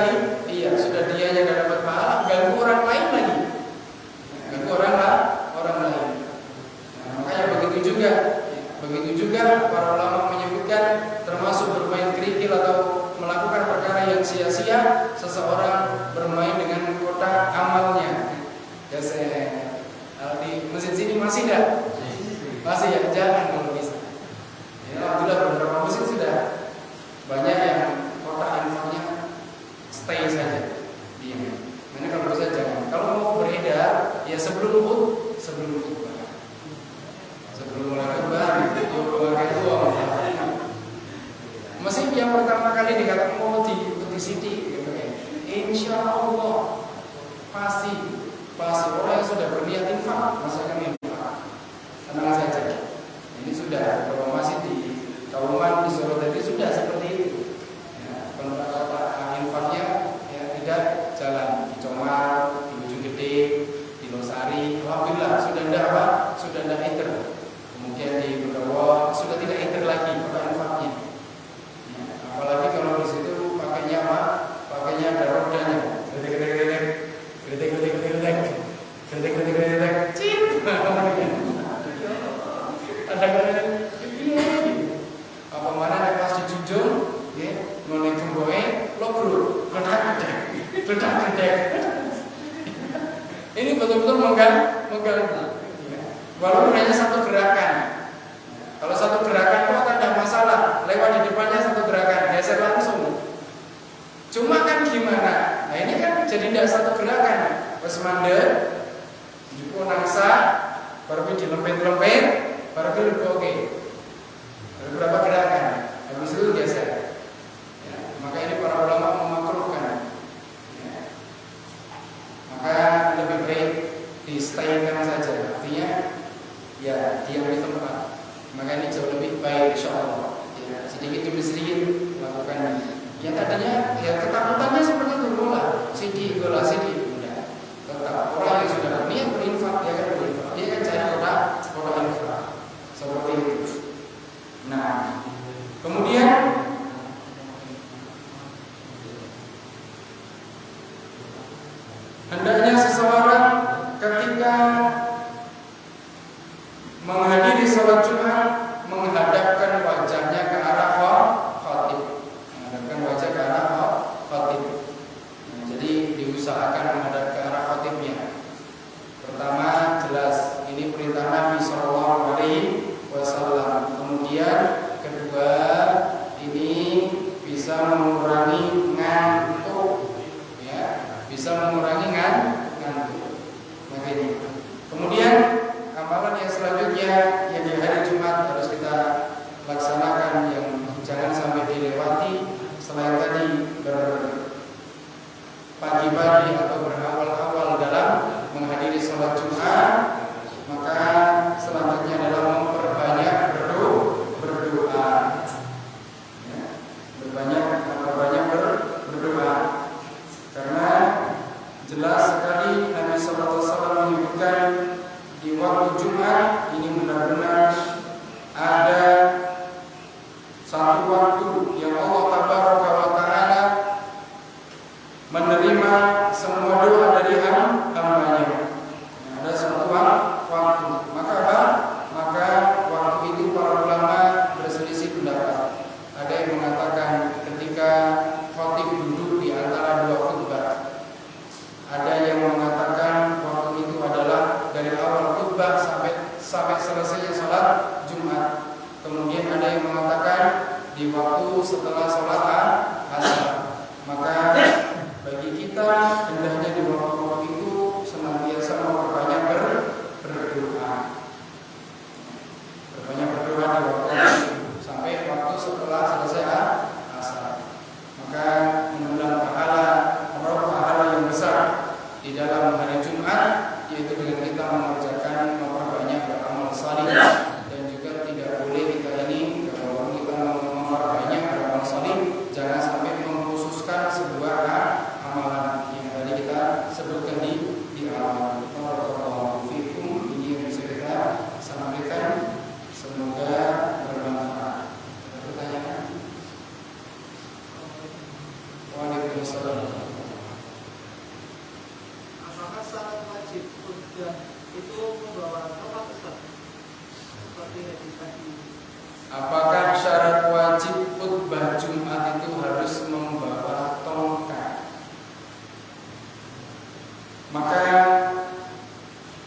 iya, sudah dianya tidak dapat pahala, ganggu orang lain lagi. Ganggu orang lain. Nah, makanya begitu juga para ulama menyebutkan termasuk bermain kerikil atau melakukan perkara yang sia-sia, seseorang bermain dengan kotak amalnya. Ya saya di masjid sini masih enggak? Masih ya, jangan kalau bisa. Ya, alhamdulillah beberapa masjid sudah banyak yang kotak infaknya stay saja. Iya. Ini kalau bisa jangan. Kalau mau beredar, ya sebelum khutbah. Sebelum mulai khutbah, yuk pakai uang. Masih yang pertama kali dikatakan mau di sini, gitu kan. Insya Allah pasti orang yang sudah berniat infak, masakan infak. Tenang saja. Ini sudah kalau masih di Kauman di Solo tadi sudah seperti itu. Ya, kalau infaknya ya tidak jalan di Comal, di Bojonggede, di Losari, alhamdulillah sudah tidak iter. Kemudian di Begawo sudah tidak iter lagi infaknya. Ya, apalagi kalau di situ pakainya apa? Pakainya ada rodanya. Ada kadang apa mana ada pas dijunjung, ya, noleng jumboe, lo bro, ledak. Ini betul-betul mengganggu. Walaupun hanya satu gerakan. Kalau satu gerakan kok ada masalah, lewat di depannya satu gerakan, geser langsung. Cuma kan gimana? Nah ini kan jadi tidak satu gerakan. Wes mandek, jupo nangsa, baru dilempet, baru oke. Beberapa gerakan, habis itu geser. Ya, maka ini para ulama memakruhkan. Ya. Maka lebih baik di-stay-kan saja. Artinya ya diam di tempat. Maka ini jauh lebih baik insyaallah. Ya, sedikit demi sedikit lakukan. Yang tadinya ya ketakutannya seperti itu gola sidi. Tetap orang yang sudah berniat berinfak dia akan berinfak. Dia akan cari kotak infak. Seperti itu. Nah, kemudian hendaknya seseorang ketika menghadiri salat Jumat menghadapkan wajahnya ke arah khatib. Menghadapkan wajah ke arah khatib. Nah, jadi diusahakan menghadap ke arah khatibnya. Pertama jelas ini perintah Nabi sallallahu alaihi wasallam. Kemudian kedua ini bisa mengurangi ngantuk, ya, bisa mengurangi ngantuk. Makanya. Kemudian amalan yang selanjutnya yang di hari Jumat harus kita laksanakan yang jangan sampai dilewati selain tadi pagi-pagi atau berawal-awal dalam menghadiri sholat Jumat, maka selanjutnya adalah memperbanyak berdoa. Ya, memperbanyak berdoa. Karena jelas sekali Nabi sallallahu alaihi wasallam menyebutkan di waktu Jumat ini benar-benar ada satu waktu yang Allah tabaraka wa taala menerima semua doa dari hambanya. Ada satu waktu. Maka waktu itu para ulama berselisih pendapat. Ada yang mengatakan ketika khatib duduk di antara dua khutbah. Ada yang mengatakan waktu itu adalah dari awal khutbah sampai selesainya sholat Jumat. Kemudian ada yang mengatakan di waktu setelah sholat asar. Maka bagi kita hendaknya di waktu itu senantiasa memperbanyak berdoa. Berbanyak berdoa di waktu itu sampai waktu setelah selesai asar. Maka jangan sampai mengkhususkan sebuah amalan yang tadi kita sebutkan di awal. Barakallahu fikum. Ini yang bisa kita sampaikan, semoga bermanfaat. Ada pertanyaan? Waalaikumsalam. Apakah syarat wajib khutbah itu membawa tongkat Ustaz? Seperti hadis tadi. Apakah syarat wajib khutbah Jumat itu harus membawa tongkat? Maka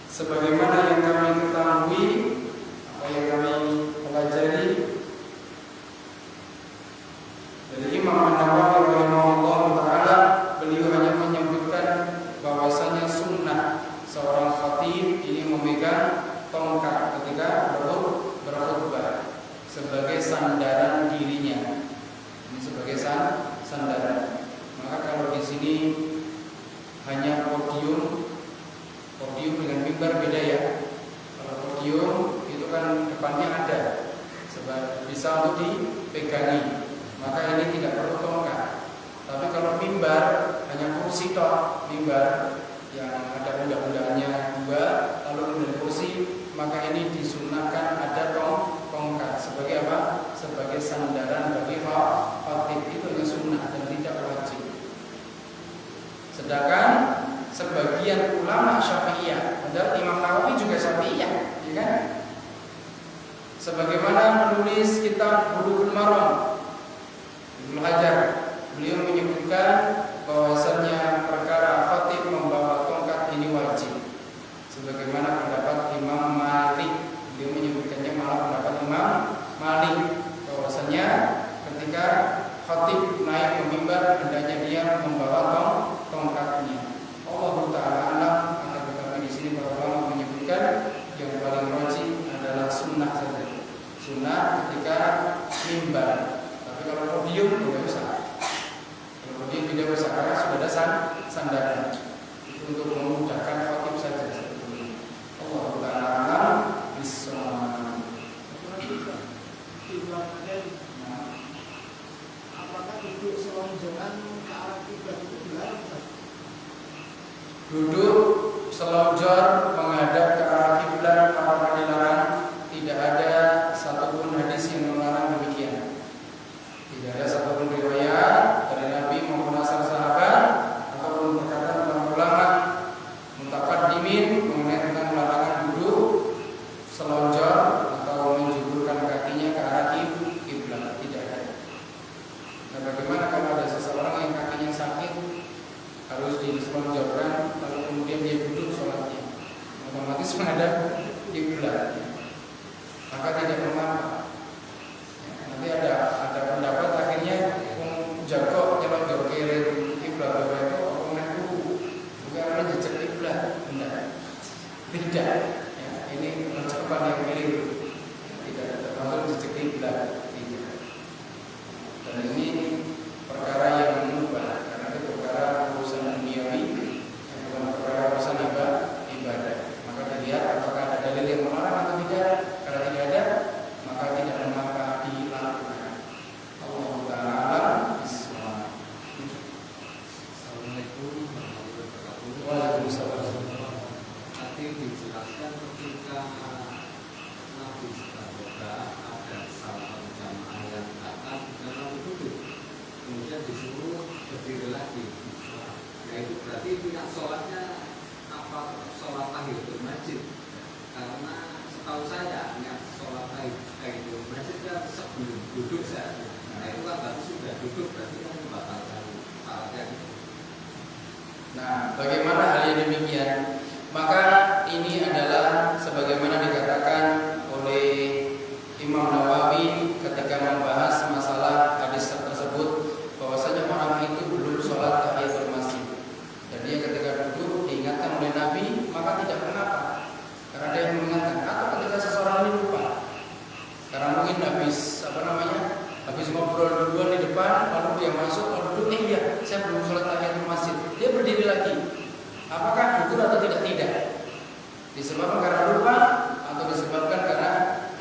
sebagaimana yang kami ketahui, apa yang kami pelajari dari Imam An-Nawawi rahimahullah taala, beliau hanya menyebutkan bahwasanya sunnah seorang khatib ini memegang tongkat ketika berkhutbah sebagai sandaran dirinya. Ini sebagai sandaran. Maka kalau di sini hanya podium dengan mimbar beda ya. Kalau podium itu kan depannya ada, bisa untuk dipegangi. Maka ini tidak perlu tongkat. Tapi kalau mimbar hanya kursi toh, mimbar yang ada undang-undangnya dua, lalu kemudian kursi, maka ini disunahkan ada tongkat sebagai apa? Sebagai sandaran bagi khatib. Itu hanya sunnah dan tidak wajib. Sedangkan sebagian ulama Syafi'iyah, padahal Imam Nawawi juga Syafi'iyah, ya kan? Sebagaimana menulis kitab Bulughul Maram, Ibnu Hajar, beliau menyebutkan bahwasannya perkara khatib membawa tongkat ini wajib. Sebagaimana pendapat Imam Malik, beliau menyebutkannya malah pendapat Imam Malik bahwasannya ketika khatib naik ke mimbar hendaknya dia membawa tongkatnya. Allah Taala alam, akan tetapi di sini para ulama menyebutkan yang paling wajib adalah sunnah saja. Sunnah ketika mimbar. Tapi kalau podium tidak usah. Kalau podium tidak usah karena sudah ada sandaran. Itu untuk memudahkan khatib saja. Allah Taala alam bisawab. Apakah duduk selonjoran ke arah kiblat itu dilarang? Duduk selonjor menghadap ke arah kiblat apakah dilarang? Tidak ada satupun hadis yang melarang demikian. Tidak ada satupun riwayat dari Nabi maupun asal sahabat ataupun perkataan para ulama mutaqaddimin mengenai tentang larangan duduk selonjor atau menjuburkan kakinya ke arah kiblat. Tidak ada. Nah, bagaimana kalau ada seseorang yang kakinya sakit harus diselonjorkan lalu kemudian dia duduk sholatnya, otomatis menghadap kiblat, maka tidak mengapa. Nanti ada pendapat akhirnya jago nyelonjor kiri kiblat itu orang itu bukan orang jejak kiblat, tidak. Ya, ini ucapan yang keliru, tidak termasuk jejak kiblat. Dan ini perkara yang mengubah, karena itu perkara urusan duniawi, bukan perkara urusan ibadah. Maka dilihat apakah ada dalil yang melarang atau tidak. Kalau tidak ada, maka tidak mengapa dilakukan. Allah Taala alam bisawab. Assalamualaikum warahmatullahi wabarakatuh. Waalaikumsalam. Tadi dijelaskan ketika Nabi Muhammad ada salah jamaah yang datang dalam duduk, kemudian disuruh berdiri lagi. Nah itu berarti niat sholatnya apa? Sholat tahiyatul masjid. Karena setahu saya niat sholat tahiyatul masjid kan sebelum duduk saja. Nah itu kan berarti sudah duduk, berarti kan membatalkan salatnya. Nah, bagaimana hal yang demikian? Maka ini adalah sebagaimana dikatakan oleh Imam Nawawi ketika membahas masalah hadis tersebut, bahwasanya orang itu belum sholat tahiyatul masjid. Dan dia ketika duduk diingatkan oleh Nabi, maka tidak mengapa, karena dia mengingatkan. Atau ketika seseorang ini lupa, karena mungkin habis ngobrol duluan di depan, lalu dia masuk, lalu duduk, iya, saya belum sholat tahiyatul masjid. Dia berdiri lagi. Apakah gugur atau tidak? Disebabkan karena lupa atau disebabkan karena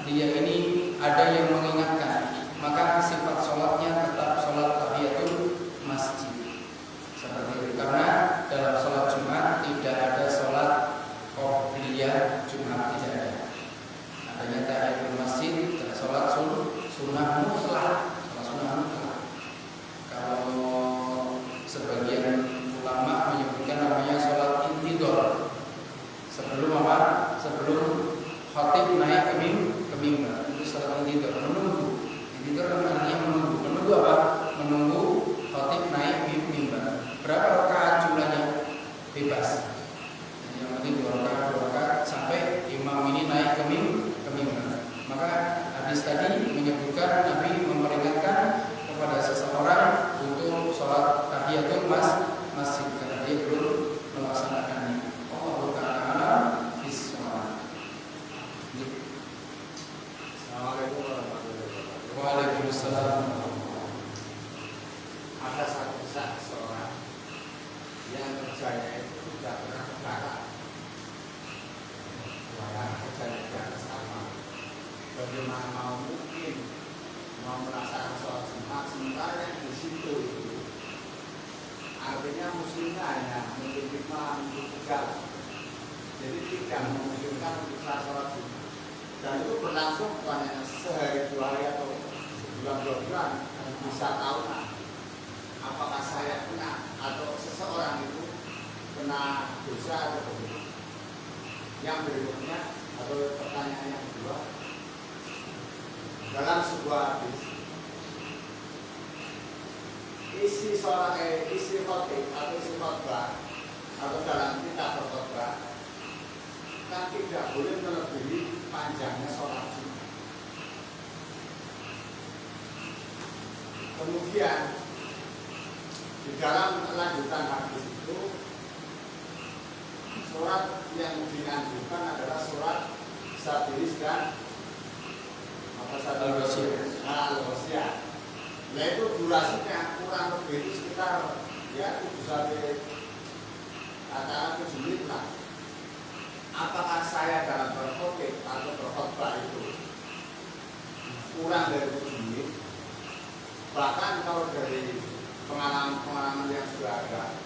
dia ini ada yang mengingatkan, maka sifat sholatnya tetap sholat tahiyatul mimbar. Itu salat tidur, menunggu. Tidur artinya menunggu. Menunggu apa? Menunggu khatib naik mimbar. Berapa rakaat jumlahnya? Bebas. Yang penting 2 rakaat sampai imam ini naik ke mimbar. Maka hadis tadi menyebutkan Nabi memperingatkan kepada seseorang untuk sholat tahiyatul masjid karena dia belum melaksanakannya. Allahu ta'ala bis-shawab. Assalamualaikum warahmatullahi wabarakatuh. Waalaikumsalam. Ada satu seorang yang kerjanya itu tidak pernah berkata, kerjanya di atas kapal. Bagaimana mau mungkin mau melaksanakan sholat Jumat sementara yang di situ itu artinya muslimnya hanya mungkin 5 jadi tidak memungkinkan untuk sholat Jumat, dan itu berlangsung bukan hanya sehari 2 hari atau sebulan 2 bulan, bisa tahunan. Apakah saya kena atau seseorang itu kena dosa atau begitu? Yang berikutnya atau pertanyaan yang kedua, dalam sebuah hadis isi khotib atau isi khotbah atau dalam kitab berkhotbah kan tidak boleh melebihi panjangnya sholat Jumat. Kemudian di dalam lanjutan hadis itu surat yang dianjurkan adalah surat Satiris dan Al-Wasiyah. Nah itu durasinya kurang lebih itu sekitar ya 7 sampai katakan 7 menit lah. Apakah saya dalam berkhotib atau berkhotbah itu kurang dari 7 menit? Bahkan kalau dari pengalaman yang sudah ada,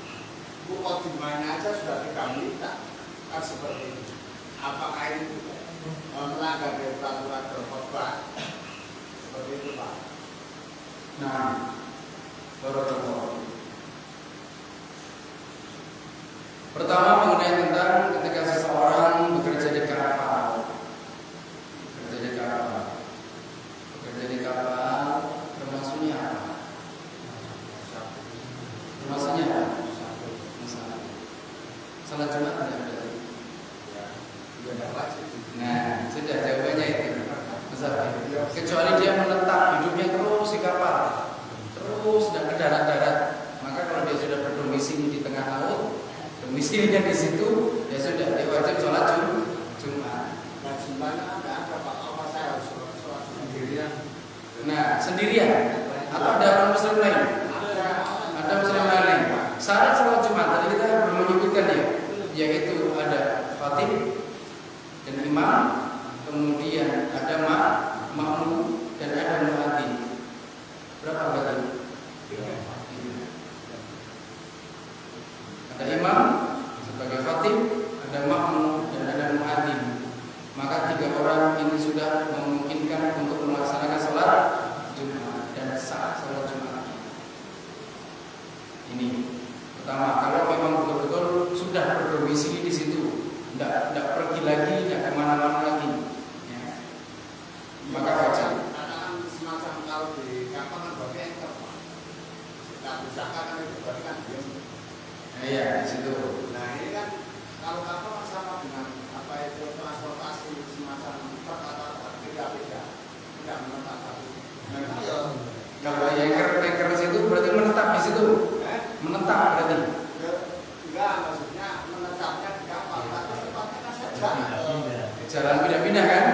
mukadimahnya aja sudah 3 menit kan seperti itu. Apakah ini melanggar dari peraturan berkhotbah? Seperti itu Pak. Nah, barakallahu. Pertama mengenai tentang ketika seseorang bekerja di kapal. Bekerja di kapal termasuknya apa? Termasuknya apa? Salat Jumat tidak berarti. Tidak wajib. Nah, sudah jawabannya itu. Kecuali dia menetap hidupnya terus di kapal, terus dan ke darat-darat, maka kalau dia sudah berdomisili di tengah laut, domisilinya di situ, ya sudah dia wajib sholat Jumat. Dan Jumatnya ada Pak, apa saya harus sholat sendirian? Nah, sendirian atau ada orang muslim lain? Ada muslim lain. Syarat sholat Jumat tadi kita belum menyebutkan ya, yaitu ada khatib dan imam, kemudian ada makmum dan ada muadzin. Berapa berarti? Ada imam sebagai khatib, ada makmum dan ada muadzin. Maka 3 orang ini sudah memungkinkan untuk melaksanakan sholat Jumat dan saat sholat Jumat. Ini pertama, kalau memang betul-betul sudah berdomisili di situ, tidak pergi lagi, tidak kemana-mana lagi, ya. Maka wajib. Katakan semacam kalau di kapal kan berarti engkau Pak. Kita usahakan kan itu berarti kan diam. Iya, di situ. Nah ini kan kalau kapal kan sama dengan apa itu transportasi semacam truk atau tidak menetap tapi. Nah itu ya. Kalau tanker di situ berarti menetap di situ. Menetap berarti. Enggak, maksudnya menetapnya di kapal, tapi tempatnya kan saja. Jalan pindah-pindah kan?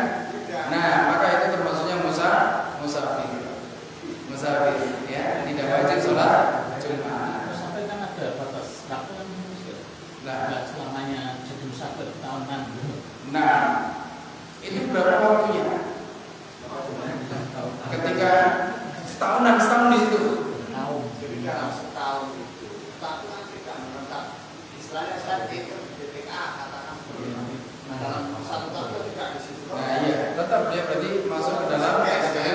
Nah, maka itu termasuknya musafir, ya, tidak wajib sholat Jumat. Sampai kan ada batas waktu kan nggak selamanya jadi musafir tahunan. Nah, itu berapa waktunya? Ketika setahun di situ. Jadi dalam setahun itu, tapi kan tidak menetap. Istilahnya saya pikir di BPKA katakan seperti itu. Nah dalam 1 tahun tidak di situ. Nah iya, tetap dia berarti masuk ke dalam kategori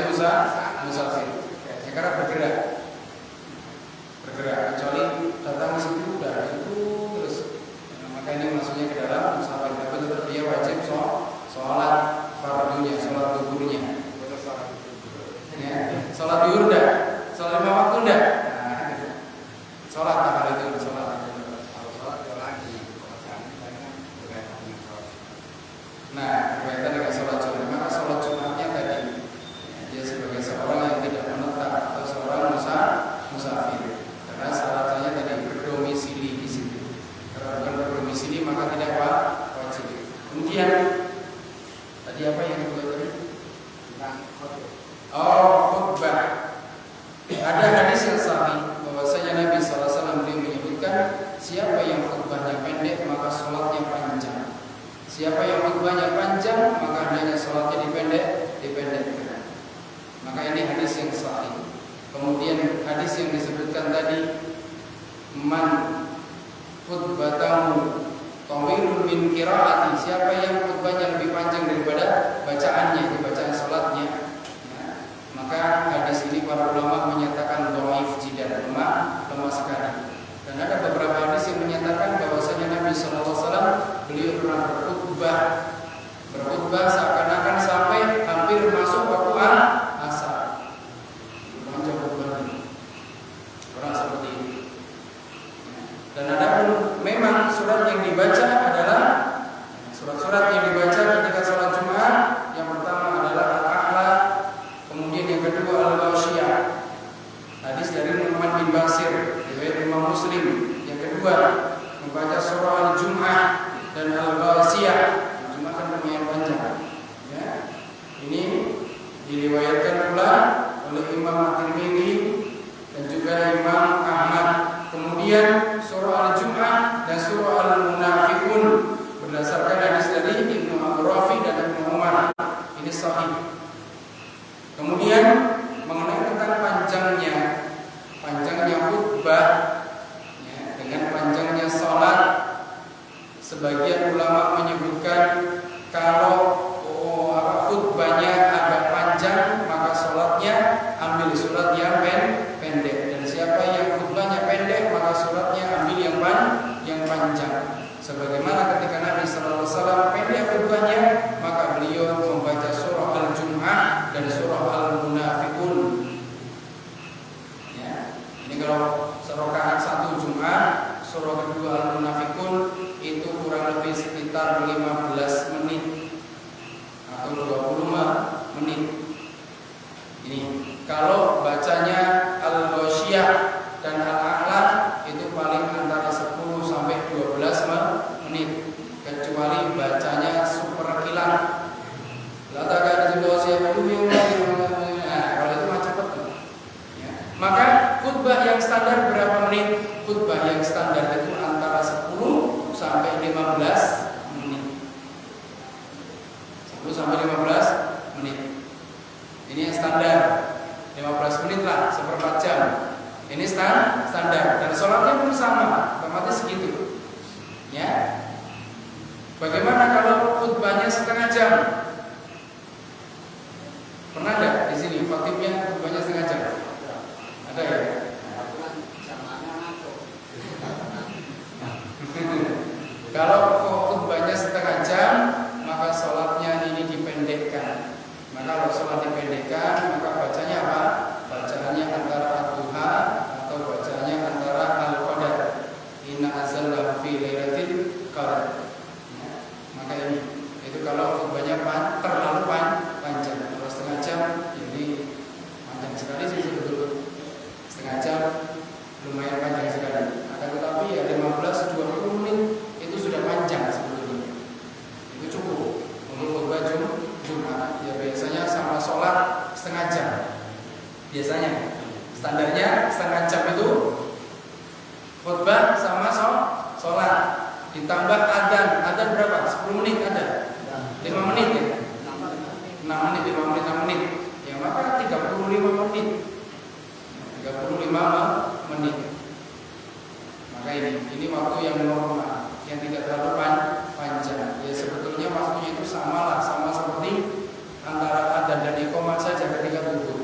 musafir. Ya, karena bergerak, kecuali datang ke situ udah itu terus. Nah, maka ini masuknya ke dalam musafir. Tapi tetap dia wajib sholat fardunya, sholat duhur musafir. Karena syaratnya tadi berdomisili di situ. Kalau bukan berdomisili maka tidak wajib. Kemudian tadi apa yang kedua tadi? Khutbah. Ada hadis yang sahih bahwasanya Nabi SAW beliau menyebutkan siapa yang khutbahnya pendek maka sholatnya panjang. Siapa yang khutbahnya panjang maka hendaknya sholatnya dipendekkan. Maka ini hadis yang sahih. Kemudian hadis yang disebutkan tadi, man khutbatahu tawilun min qiraati, siapa yang khutbahnya lebih panjang daripada bacaannya, bacaan sholatnya, ya, maka hadis ini para ulama menyatakan dhaif jiddan, lemah sekali. Dan ada beberapa hadis yang menyatakan bahwasanya Nabi SAW beliau pernah berkhutbah seakan-akan sampai hampir masuk waktu asar. Orang seperti ini. Dan ada pun memang surat yang dibaca adalah surat-surat yang dibaca ketika sholat Jumat. Yang pertama adalah Al-A'la, kemudian yang kedua Al-Ghasyiyah. Hadis dari Nu'man bin Bashir, riwayat Imam Muslim. Yang kedua membaca surah Al-Jum'ah dan Al-Ghasyiyah. Al-Jum'ah kan lumayan panjang. Ya. Ini diriwayatkan pula oleh Imam At-Tirmidzi dan juga Imam Ahmad. Kemudian surah Al-Jum'ah dan surah Al-Munafiqun berdasarkan hadis dari Ibnu Rafi dan Ibnu Umar. Ini sahih. Kemudian mengenai tentang panjangnya khutbah, ya, dengan panjangnya sholat, sebagian ulama menyebutkan kalau khutbahnya agak panjang maka sholatnya ambil surat yang pendek. Dan siapa yang khutbahnya pendek maka suratnya ambil yang panjang. Sebagaimana ketika Nabi SAW pendek khutbahnya maka beliau membaca surah Al-Jum'ah dan surah Al-Munafiqun. Ya, ini kalau rakaat 1 Jumat, surah kedua Al-Munafiqun itu kurang lebih sekitar 15 menit atau 20 menit. Ini kalau bacanya Al-Ghasyiyah dan Al-A'la itu paling antara 10 sampai 12 menit, kecuali bacanya super kilat. Latakan Al-Ghasyiyah kalau itu macam apa? Ya. Maka khutbah yang standar berapa menit? Khutbah yang standar itu antara 10 sampai 15 menit. 10 sampai 15 menit. Ini yang standar. 15 menit lah, seperempat jam. Ini standar. Dan sholatnya pun sama, otomatis segitu. Ya. Bagaimana kalau khutbahnya setengah jam? Pernah nggak di sini khutibnya khutbahnya setengah jam? Ada ya? Kalau khutbahnya setengah jam, maka sholatnya ini dipendekkan. Maka kalau sholat dipendekkan, maka bacanya apa? Bacaannya antara Ad-Duha atau bacaannya antara Al-Qadar. Inna anzalnahu fi lailatul qadar. Ya, maka ini itu kalau khutbahnya terlalu panjang. Kalau setengah jam, jadi panjang sekali sih sebetulnya. Setengah jam lumayan panjang sekali. Akan tetapi ya 15-20 menit itu sudah panjang sebetulnya. Itu cukup untuk khutbah Jumat. Ya biasanya sama sholat setengah jam. Biasanya standarnya setengah jam itu khutbah sama sholat. Ditambah adzan berapa? 10 menit ada. 5 menit ya. 6 menit, 5 menit, 6 menit. Ya maka 35 menit. 35 menit. Maka ini waktu yang normal, yang tidak terlalu panjang. Ya sebetulnya waktunya itu sama seperti antara adzan dan iqamah saja ketika duduk.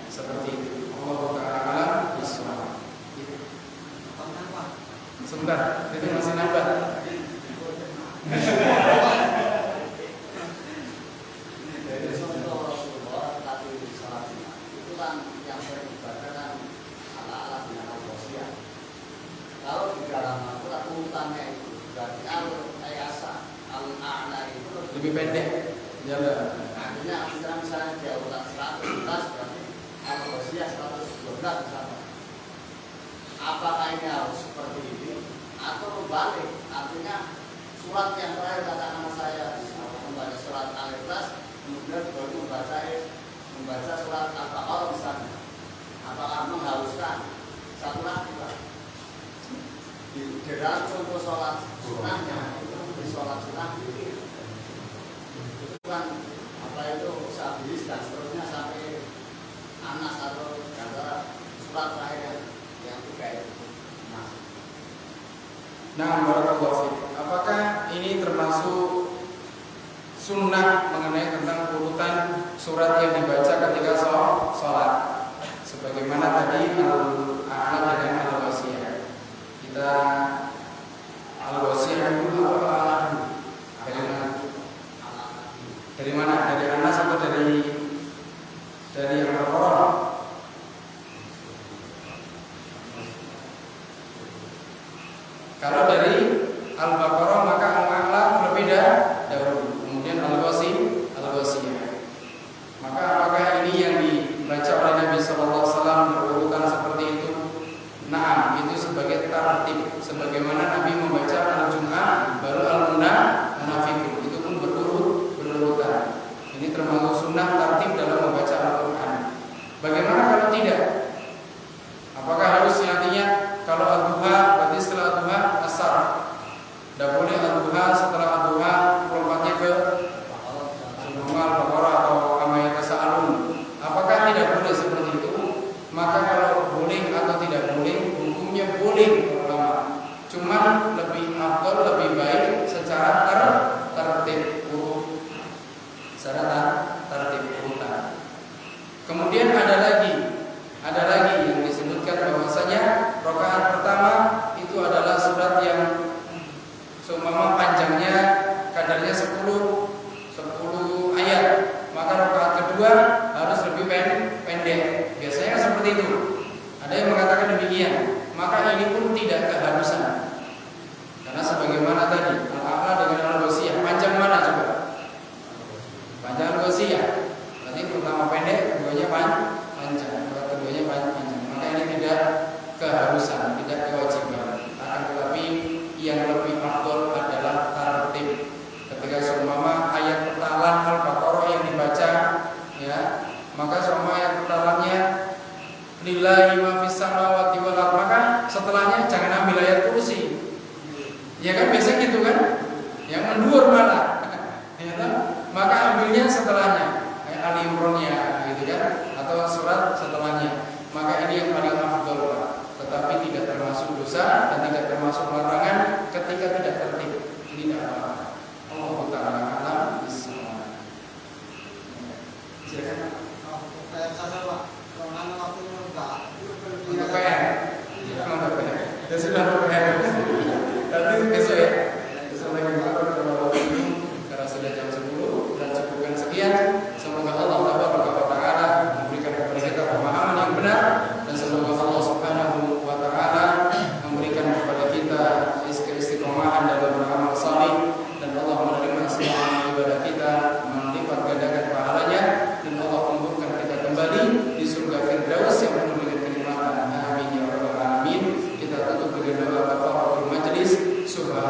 Seperti itu. Allahu ta'ala bismillah. Sebentar, itu masih nambah. Kalau di dalam Al-Quran urutannya itu berarti Al-A'la itu lebih pendek. Ya lah. Artinya misalnya dia urutan 111 berarti Al-Ghasyiyah 112 misalnya. apakah ini harus seperti ini atau balik? Artinya surat yang terakhir kata anak saya membaca surat Al-Ikhlas, kemudian baru membaca surat Al-Baqarah misalnya. Apakah mengharuskan satu lagi Pak? Di dalam contoh sholat sunnahnya itu di sholat sunnah itu kan apa itu sabis dan seterusnya sampai Anas atau antara surat terakhir yang tiga itu. Nah, barakallahu fiik. Apakah ini termasuk sunnah mengenai tentang urutan surat yang dibaca ketika sholat? Sebagaimana tadi al-a'la dengan al-wasiyah. Kita al-wasiyah dulu atau al-a'la dulu? Dari mana? Dari Anas atau dari Al-Baqarah? Kalau dari Al-Baqarah maka al-a'la berbeda dahulu, kemudian al-wasiyah. Maka apakah ini yang dibaca oleh Nabi SAW berurutan seperti itu? Nah, itu sebagai tartib, sebagaimana Nabi membaca al-Jum'ah baru al-Munafiqun, itu pun berurutan. Ini termasuk sunnah tartib dalam membaca Al-Quran. Bagaimana kalau tidak? Apakah harus artinya kalau ad-duha berarti setelah ad-duha asar? Tidak boleh ad-duha setelah ad-duha lompatnya ke Al-Baqarah atau Amma Yatasa'alun. Apakah tidak boleh seperti itu? Maka kalau boleh atau tidak boleh, hukumnya boleh ulama. Cuman lebih afdal, lebih baik secara tertib urutan. Kemudian ada lagi yang disebutkan bahwasanya rakaat pertama itu adalah surat yang seumpama panjangnya kadarnya 10 ayat, maka rakaat kedua harus lebih pendek. Biasanya seperti itu. Ada yang mengatakan demikian. Maka ini pun tidak keharusan. Karena sebagaimana tadi al-a'la dengan al-wasiyah, panjang mana coba? Panjang al-wasiyah. Berarti pertama pendek, keduanya panjang. Keduanya panjang. Maka ini tidak keharusan, tidak kewajiban. Akan tetapi yang lebih afdal adalah tartib. Ketika seumpama ayat pertalan Al-Baqarah yang dibaca, ya, maka seumpama ayat pertalannya lillahi ma fis samawati wal ardh, maka setelahnya jangan ambil ayat kursi. Ya kan biasa gitu kan? Yang mendur malah. Ya kan? Maka ambilnya setelahnya, kayak Ali Imran-nya gitu kan, atau surat setelahnya. Maka ini yang paling afdal, Pak. Tetapi tidak termasuk dosa dan tidak termasuk larangan ketika tidak tertib. Ini tidak apa-apa. Allah Ta'ala alam bismillah. Silakan. Kayak saya Pak, kalau waktunya enggak. Untuk PR. Untuk PR. Ya sudah untuk PR. Nanti besok ya. Besok lagi kalau karena sudah jam 10 dan cukupkan sekian. Semoga Allah Ta'ala memberikan kepada kita pemahaman yang benar, dan semoga Allah Subhanahu wa Ta'ala memberikan kepada kita istiqomahan dalam beramal salih, dan Allah menerima semua ibadah kita, melipat gandakan pahalanya, dan Allah kumpulkan kita kembali di surga Firdaus yang penuh dengan kenikmatan. Amin ya rabbal alamin. Kita tutup dengan doa kafaratul majlis. Subhan